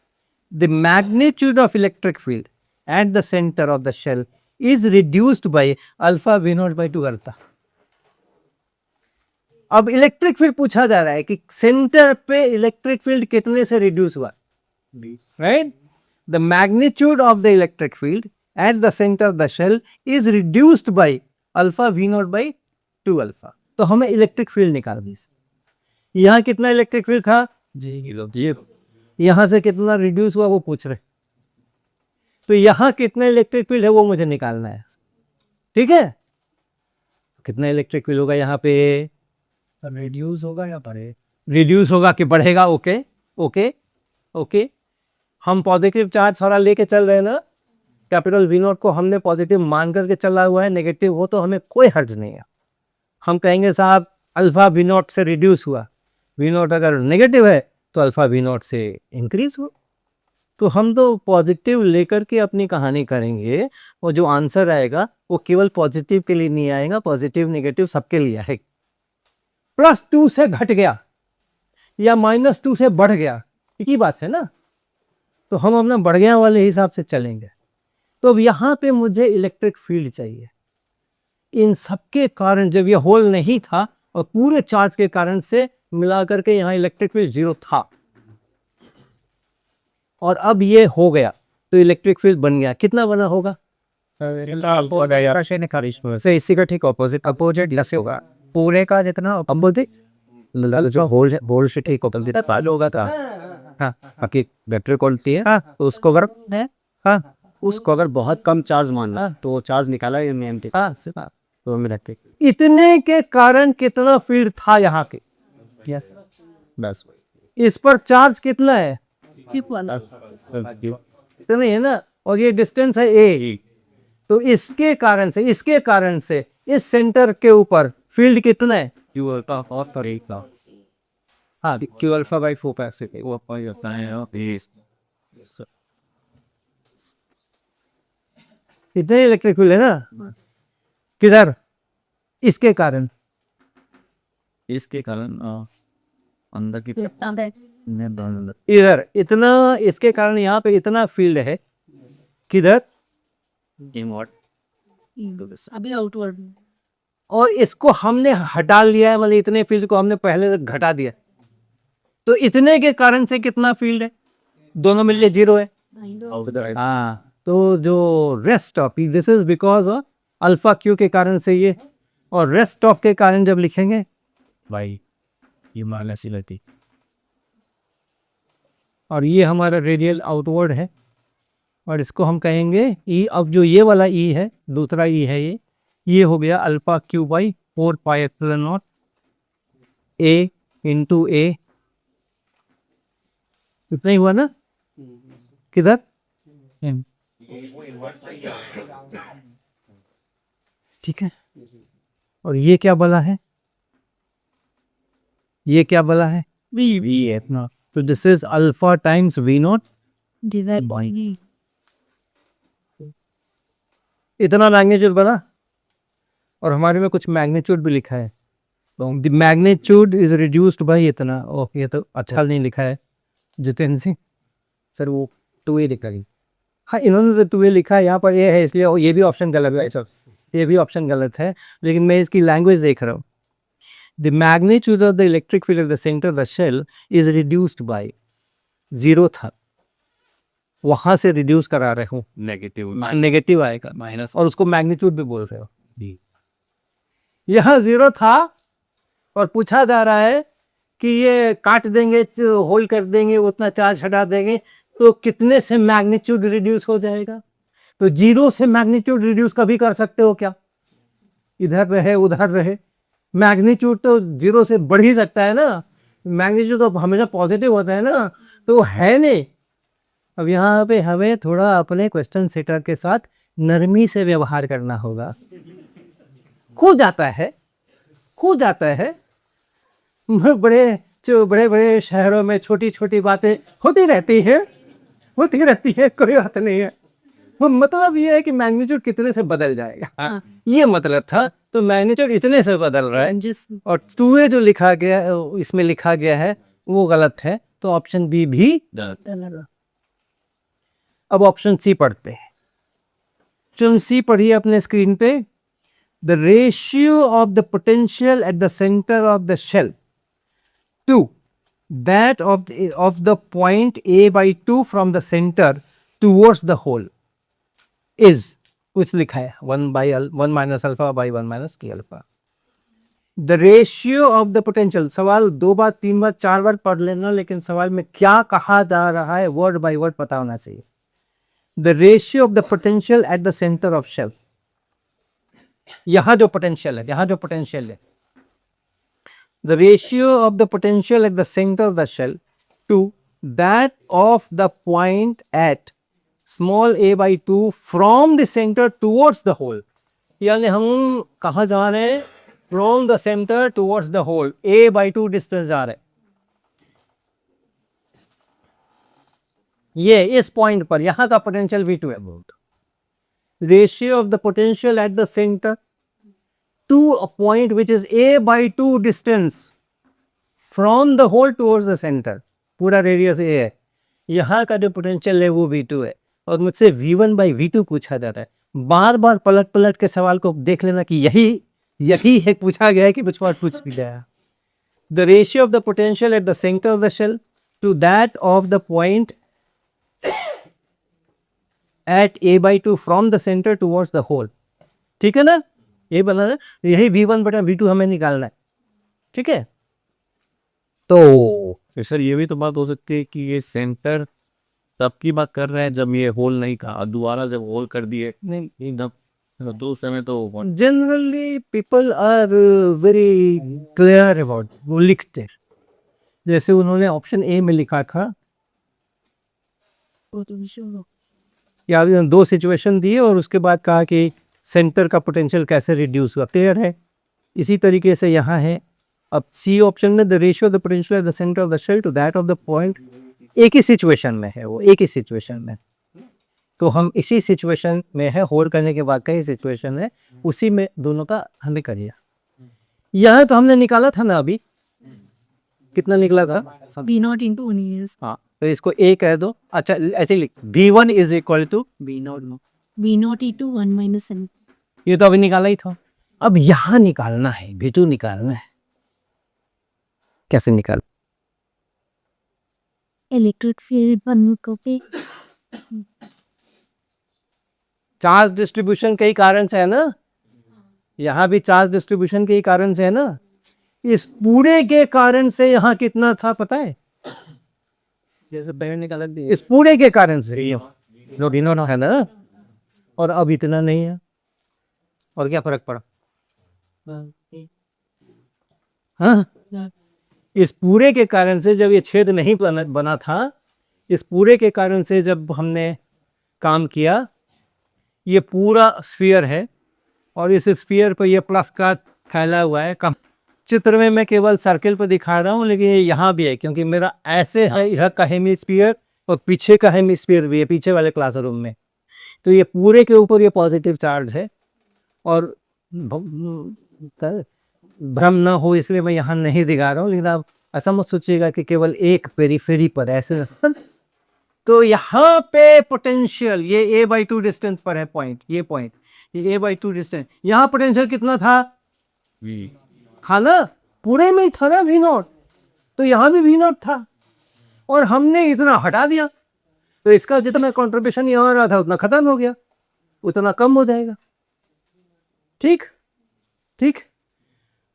the magnitude of electric field at the centre of the shell is reduced by alpha V naught by 2 alpha. अब इलेक्ट्रिक फील्ड पूछा जा रहा है कि सेंटर पे इलेक्ट्रिक फील्ड कितने से रिड्यूस हुआ, right. The magnitude of the electric field at the centre of the shell is reduced by alpha V naught by 2 alpha. तो हमें इलेक्ट्रिक फील्ड निकालनी है। यहाँ कितना इलेक्ट्रिक फील्ड था जी, यहाँ से कितना रिड्यूस हुआ वो पूछ रहे, तो यहाँ कितना इलेक्ट्रिक फील्ड है वो मुझे निकालना है, ठीक है। कितना इलेक्ट्रिक फील्ड होगा यहाँ पे, रिड्यूस होगा या बढ़े, रिड्यूस होगा कि बढ़ेगा, ओके ओके ओके। हम पॉजिटिव चार्ज सारा लेके चल रहे हैं ना, कैपिटल वी नॉट को हमने पॉजिटिव मान करके चला हुआ है, नेगेटिव हो तो हमें कोई हर्ज नहीं है। हम कहेंगे साहब अल्फा वी नॉट से रिड्यूस हुआ, वी नॉट अगर नेगेटिव है तो अल्फा वी नॉट से इंक्रीज हो, तो हम तो पॉजिटिव लेकर के अपनी कहानी करेंगे, और जो आंसर आएगा वो केवल पॉजिटिव के लिए नहीं आएगा, पॉजिटिव नेगेटिव सबके लिए आएगा। +2 से घट गया या -2 से बढ़ गया, एक ही बात है ना, तो हम अपना बढ़ गया वाले हिसाब से चलेंगे। तो अब यहाँ पे मुझे इलेक्ट्रिक फील्ड चाहिए, इन सबके कारण जब ये होल नहीं था और पूरे चार्ज के कारण से मिला करके यहाँ इलेक्ट्रिक फील्ड 0 था, और अब ये हो गया तो इलेक्ट्रिक फील्ड बन गया, कितना बना होगा, तो इसी का ठीक ऑपोजिट अपोजिट लस होगा, पूरे का जितना अपोजिट जो होल से ठीक ऑपोजिट होगा था। हाँ, आपकी बैटरी क्वालिटी है, हाँ, तो उसको अगर हाँ उसको अगर बहुत कम चार्ज मानना तो चार्ज निकाला हाँ तो मैं रखते इतने के कारण कितना फील्ड था यहाँ के, यस बस इस पर चार्ज कितना है, इतना है ना, और ये डिस्टेंस है a, तो इसके कारण से इस सेंटर के ऊपर फील्ड कितना है, हाँ क्यू अल्फा बाई 4 पैसे वो अपन होता है इतने इलेक्ट्रिक फील्ड है ना, किधर, इसके कारण, इसके कारण अंदर की इधर इतना, इसके कारण यहाँ पे इतना फील्ड है, किधर, अभी आउटवर्ड और इसको हमने हटा लिया है, मतलब इतने फील्ड को हमने पहले से घटा दिया, तो इतने के कारण से कितना फील्ड है, दोनों मिलके 0 है। हाँ, तो जो rest of, this is because of alpha Q के कारण से ये, और रेस्ट ऑफ के कारण जब लिखेंगे भाई ये माइनस ही रहती। और ये हमारा रेडियल आउटवर्ड है, और इसको हम कहेंगे ई। अब जो ये वाला ई है, दूसरा ई है, ये हो गया alpha Q by 4 pi epsilon not a into a, इतना ही हुआ ना, किधर, ठीक है। और ये क्या बला है, ये क्या बला है, वी है अपना। तो this is alpha times V naught, divide by इतना मैग्नीट्यूड बना, और हमारे में कुछ मैग्नीट्यूड भी लिखा है, the magnitude is reduced by इतना। ओह, ये तो अच्छा नहीं लिखा है जितेंद्र सिंह सर, वो 2a लिखा है। हाँ, इन्होंने तो 2a लिखा है, यहाँ पर ये है, इसलिए ये भी ऑप्शन गलत है सर, ये भी ऑप्शन गलत है, लेकिन मैं इसकी लैंग्वेज देख रहा हूँ। The magnitude of the electric field at the centre of the shell is reduced by 0 था, वहां से रिड्यूस करा रहे हूँ, नेगेटिव आएगा माइनस, और उसको मैग्नीट्यूड भी बोल रहे हो। यहाँ 0 था, और पूछा जा रहा है कि ये काट देंगे, होल कर देंगे, उतना चार्ज हटा देंगे, तो कितने से मैग्नीट्यूड रिड्यूस हो जाएगा। तो 0 से मैग्नीट्यूड रिड्यूस कभी कर सकते हो क्या, इधर रहे उधर रहे, मैग्नीट्यूड तो 0 से बढ़ ही सकता है ना, मैग्नीट्यूड तो हमेशा पॉजिटिव होता है ना, तो है नहीं। अब यहाँ पे हमें थोड़ा अपने क्वेश्चन सेटर के साथ नरमी से व्यवहार करना होगा। खो जाता है, खो जाता है, बड़े बड़े शहरों में छोटी छोटी बातें होती रहती है, होती रहती है, कोई बात नहीं है। वो मतलब ये है कि मैग्नीट्यूड कितने से बदल जाएगा, ये मतलब था। तो मैग्नीट्यूड इतने से बदल रहा है, और 2a जो लिखा गया इसमें लिखा गया है वो गलत है, तो ऑप्शन बी भी। अब ऑप्शन सी पढ़ते हैं, ऑप्शन सी पढ़िए अपने स्क्रीन पे। The ratio of the potential at the centre of the shell to that of the point a by 2 from the centre towards the hole is, कुछ लिखा है 1 minus alpha by 1 minus K alpha. The ratio of the potential, सवाल 2 बार 3 बार 4 बार पढ़ लेना, लेकिन सवाल में क्या कहा जा रहा है वर्ड बाय वर्ड पता होना चाहिए। The ratio of the potential at the centre of shell, यहां जो पोटेंशियल है, यहां जो पोटेंशियल है, the ratio of the potential at the centre of the shell to that of the point at small a by 2 from the centre towards the hole, यानी हम कहाँ जा रहे हैं, from the centre towards the hole, a by 2 distance जा रहे हैं, ये इस पॉइंट पर, यहां का पोटेंशियल V2 है। Ratio of the potential at the centre to a point which is a by 2 distance from the hole towards the centre, पूरा रेडियस a है, यहाँ का जो पोटेंशियल है वो V2 है, और मुझसे V1 by V2 पूछा जाता है। बार बार पलट पलट के सवाल को देख लेना कि यही है पूछा गया है कि पूछ भी गया। The ratio of the potential at the centre of the shell to that of the point at a by 2 from the centre towards the hole, ठीक है ना, ये बना ना, यही V1 बटा V2 हमें निकालना है, ठीक है। तो सर ये भी तो बात हो सकती है कि ये सेंटर तब की बात कर रहे हैं जब ये होल नहीं था, दोबारा जब होल कर दिए, नहीं एकदम दो समय तो generally people are very clear about, वो लिखते हैं, जैसे उन्होंने ऑप्शन ए में लिखा था, या 2 सिचुएशन दिए और उसके बाद कहा कि सेंटर का पोटेंशियल कैसे रिड्यूस हुआ, क्लियर है। इसी तरीके से यहाँ है अब सी ऑप्शन में the ratio of the potential at the centre of the shell to that of the point, एक ही सिचुएशन में है वो, एक ही सिचुएशन में, तो हम इसी सिचुएशन में है, होल्ड करने के बाद का ही सिचुएशन है, उसी में दोनों का हमें करिए। यह तो हमने निकाला था ना अभी, कितना निकला था? B naught into one is हाँ, तो इसको ए कह दो। अच्छा ऐसे लिख, V1 is equal to, B naught into one minus N. ये तो अभी निकाला ही था, अब यहाँ निकालना है, V2 निकालना है। कैसे निकाल? इलेक्ट्रिक फील्ड वन को पे चार्ज डिस्ट्रीब्यूशन के ही कारण से है ना, यहाँ भी चार्ज डिस्ट्रीब्यूशन के ही कारण से है ना। इस पूरे के कारण से यहाँ कितना था पता है? जैसे पहले निकाला इस पूरे के कारण से नो है ना, और अब इतना नहीं है, और क्या फर्क पड़ा? हाँ, इस पूरे के कारण से जब ये छेद नहीं बना था, इस पूरे के कारण से जब हमने काम किया, ये पूरा स्फीयर है और इस स्फीयर पर ये प्लस का फैला हुआ है। कम चित्र में मैं केवल सर्किल पर दिखा रहा हूँ, लेकिन ये यहाँ भी है, क्योंकि मेरा ऐसे है यह का हेमिस्फीयर और पीछे का हेमिस्फीयर भी है, पीछे वाले क्लासरूम में। तो ये पूरे के ऊपर ये पॉजिटिव चार्ज है, और भ्रम ना हो इसलिए मैं यहाँ नहीं दिखा रहा हूँ, लेकिन आप ऐसा मत सोचिएगा कि केवल एक पेरिफेरी पर ऐसे। तो यहाँ पे पोटेंशियल ये a/2 डिस्टेंस पर है पॉइंट, ये पॉइंट, ये a/2 डिस्टेंस, यहाँ पोटेंशियल कितना था? था ना, पूरे में ही था ना V0, तो यहाँ भी V0 था, और हमने इतना हटा दिया, तो इसका जितना कंट्रीब्यूशन यहाँ आ रहा था उतना खत्म हो गया, उतना कम हो जाएगा। ठीक ठीक,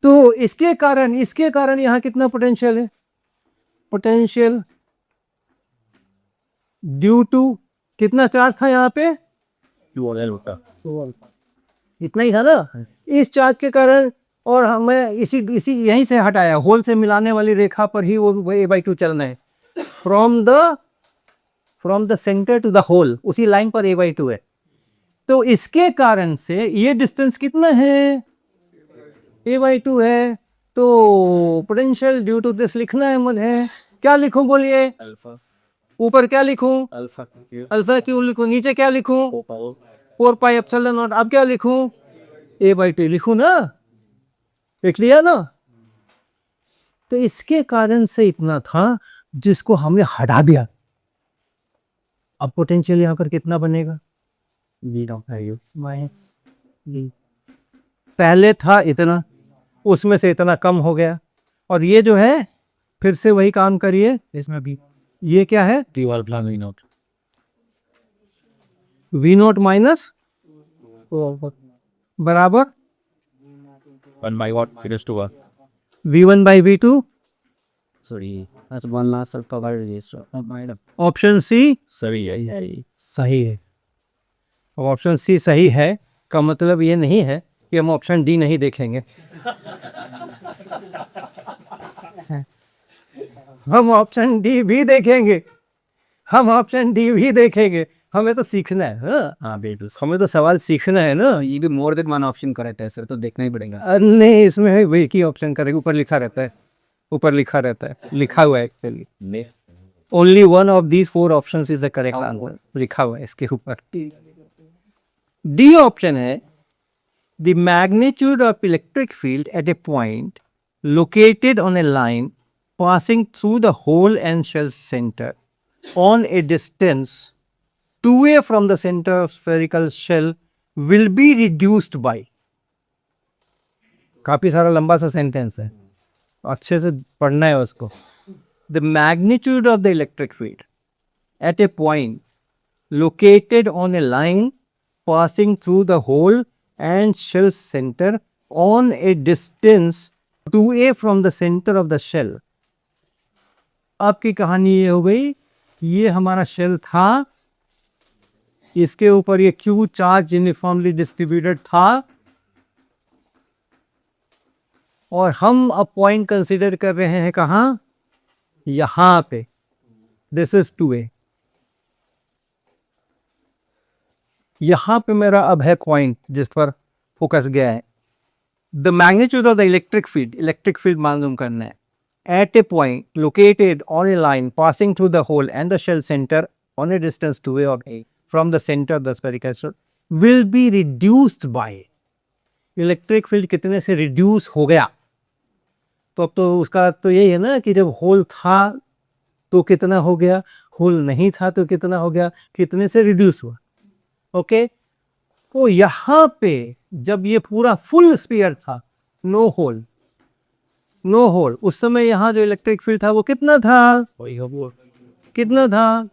तो इसके कारण यहाँ कितना पोटेंशियल है? पोटेंशियल ड्यू टू कितना चार्ज था यहाँ पे? इतना ही था ना, इस चार्ज के कारण, और हमें इसी यहीं से हटाया, होल से मिलाने वाली रेखा पर ही वो a/2 चलना है, from the centre to the hole, उसी लाइन पर a/2 है। तो इसके कारण से ये डिस्टेंस कितना है? a/2 है, तो पोटेंशियल ड्यू टू दिस लिखना है मुझे। क्या लिखूं बोलिए? ऊपर क्या लिखूं? अल्फा क्यू लिखूं, नीचे क्या लिखूं? 4 पाई एप्सिलॉन नॉट। अब क्या लिखूं? a/2 लिखूं ना, लिख लिया ना। तो इसके कारण से इतना था, जिसको हमने हटा दिया। अब पोटेंशियल यहाँ पर कितना बनेगा? पहले था इतना, उसमें से इतना कम हो गया, और ये जो है फिर से वही काम करिए, इसमें भी ये क्या है? V0 माइनस बराबर V1 by V2। Option C सही है। अब ऑप्शन सी सही है का मतलब ये नहीं है कि हम ऑप्शन डी नहीं देखेंगे। हम ऑप्शन डी भी देखेंगे, हमें तो सीखना है। हाँ बिल्कुल, हमें तो सवाल सीखना है ना। ये भी more than one option correct है सर, तो देखना ही पड़ेगा। नहीं, इसमें है वही की ऑप्शन करेंगे, ऊपर लिखा रहता है, लिखा हुआ है actually. Only one of these 4 options is the correct answer, लिखा हुआ है इसके ऊपर। डी ऑप्शन है, the magnitude of electric field eight a point located on a line passing through the hole and shell center on a distance 2a from the center of spherical shell will be reduced by। काफी सारा लंबा सा sentence है, अच्छे से पढ़ना है उसको। The magnitude of the electric field at a point located on a line passing through the hole and shell center on a distance 2a from the center of the shell। आपकी कहानी ये हो गई, ये हमारा शेल था, इसके ऊपर ये क्यू चार्ज यूनिफॉर्मली डिस्ट्रीब्यूटेड था, और हम अब पॉइंट कंसीडर कर रहे हैं कहाँ? यहाँ पे। This is 2a। यहाँ पे मेरा अब है पॉइंट जिस पर फोकस गया है, the magnitude of the electric field मालूम करना है at a point located on a line passing through the hole and the shell centre on a distance 2a और a from the centre the spherical shell will be reduced by, electric field कितने से reduce हो गया। तो अब तो उसका तो यही है ना कि जब होल था तो कितना हो गया, होल नहीं था तो कितना हो गया, कितने से रिड्यूस हुआ। ओके, तो यहाँ पे जब ये पूरा फुल स्फीयर था, नो होल, उस समय यहाँ जो इलेक्ट्रिक फील्ड था वो कितना था, कितना था,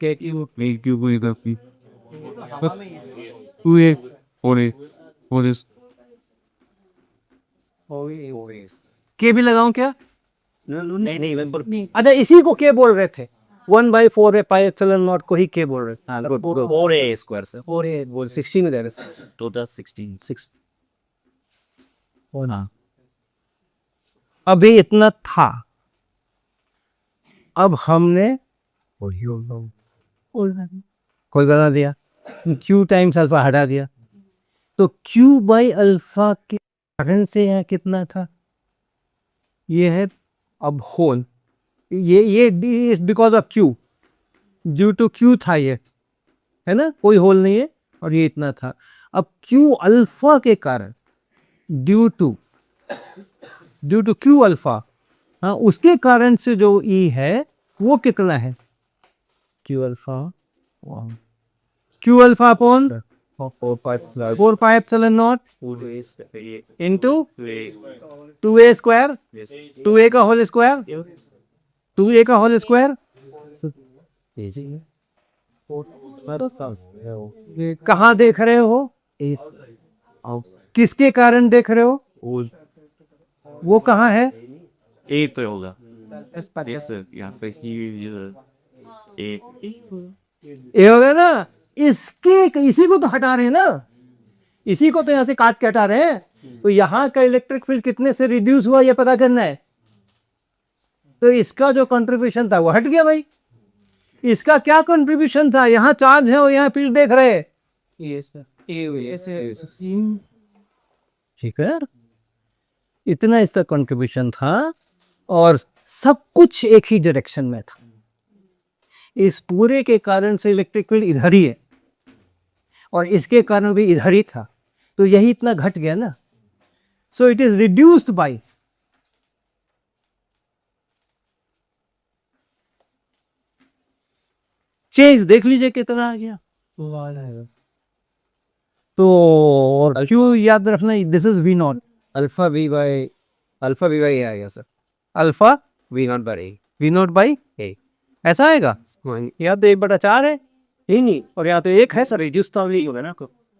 के भी लगाऊं क्या? नहीं अच्छा, इसी को के बोल रहे थे, 1/4 पाई एप्सिलॉन नॉट को ही के बोल रहे थे। 4a स्क्वायर से 4a वो 16 हो जाएगा टोटल 16 हाँ, अभी इतना था, अब हमने कोई बना दिया, q टाइम्स अल्फा हटा दिया, तो q बाई अल्फा के कारण से यहाँ कितना था, ये है अब होल, ये because of q, due to q था ये, है ना, कोई होल नहीं है और ये इतना था। अब q अल्फा के कारण ड्यू टू q अल्फा, हाँ, उसके कारण से जो E है वो कितना है, q alpha upon 4 pi epsilon not into 2a square, 2a का होल स्क्वायर, 2a का होल स्क्वायर। कहाँ देख रहे हो, किसके कारण देख रहे हो, वो कहाँ है, ए तो होगा यहाँ पे ये हो गया ना, इसी को तो हटा रहे हैं ना, इसी को तो यहाँ से काट के हटा रहे हैं। तो यहाँ का इलेक्ट्रिक फील्ड कितने से रिड्यूस हुआ ये पता करना है, तो इसका जो कंट्रीब्यूशन था वो हट गया भाई। इसका क्या कंट्रीब्यूशन था, यहाँ चार्ज है और यहाँ फील्ड देख रहे हैं, ठीक है, इतना इसका कंट्रीब्यूशन था और सब कुछ एक ही डायरेक्शन में था। इस पूरे के कारण से इलेक्ट्रिक फील्ड इधर ही है और इसके कारण भी इधर ही था, तो यही इतना घट गया ना। So it is reduced by change, देख लीजिए कितना आ गया। तो और क्यों याद रखना, this is V not, alpha V by आ गया sir, alpha V not by a, ऐसा आएगा। यहाँ तो 1/4 है ही नहीं, और यहाँ तो 1 है सर, रिड्यूस तो अभी होगा ना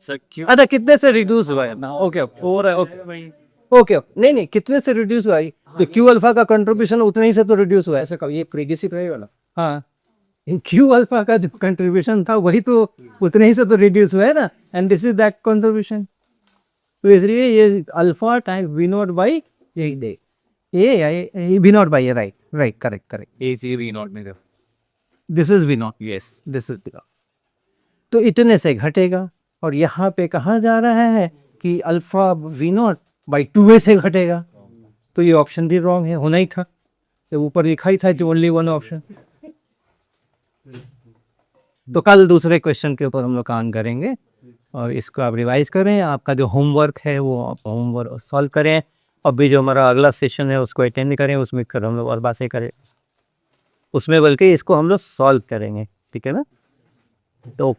सर। अच्छा, कितने से रिड्यूस हुआ है, ओके 4 है, ओके नहीं कितने से रिड्यूस हुआ है, तो क्यू अल्फा का कंट्रीब्यूशन उतने ही से तो रिड्यूस हुआ है, ऐसा कब, ये प्रीवियस वाला, हाँ, क्यू अल्फा का जो कंट्रीब्यूशन था वही तो उतने ही से तो रिड्यूस हुआ है ना, and this is that contribution. तो इसलिए ये alpha time V not by a V not by, right correct, a C V not में this is V not, yes this is तो इतने से घटेगा, और यहाँ पे कहा जा रहा है कि alpha V not by 2a से घटेगा, तो ये ऑप्शन भी रॉन्ग है, होना ही था, तो ऊपर लिखा ही था कि ओनली वन ऑप्शन। तो कल दूसरे क्वेश्चन के ऊपर हम लोग काम करेंगे, और इसको आप रिवाइज करें, आपका जो होमवर्क है वो आप होमवर्क सॉल्व करें, अभी जो हमारा अगला सेशन है उसको अटेंड करें, उसमें कर हम लोग और बातें करें उसमें, बल्कि इसको हम लोग सॉल्व करेंगे, ठीक है ना। तो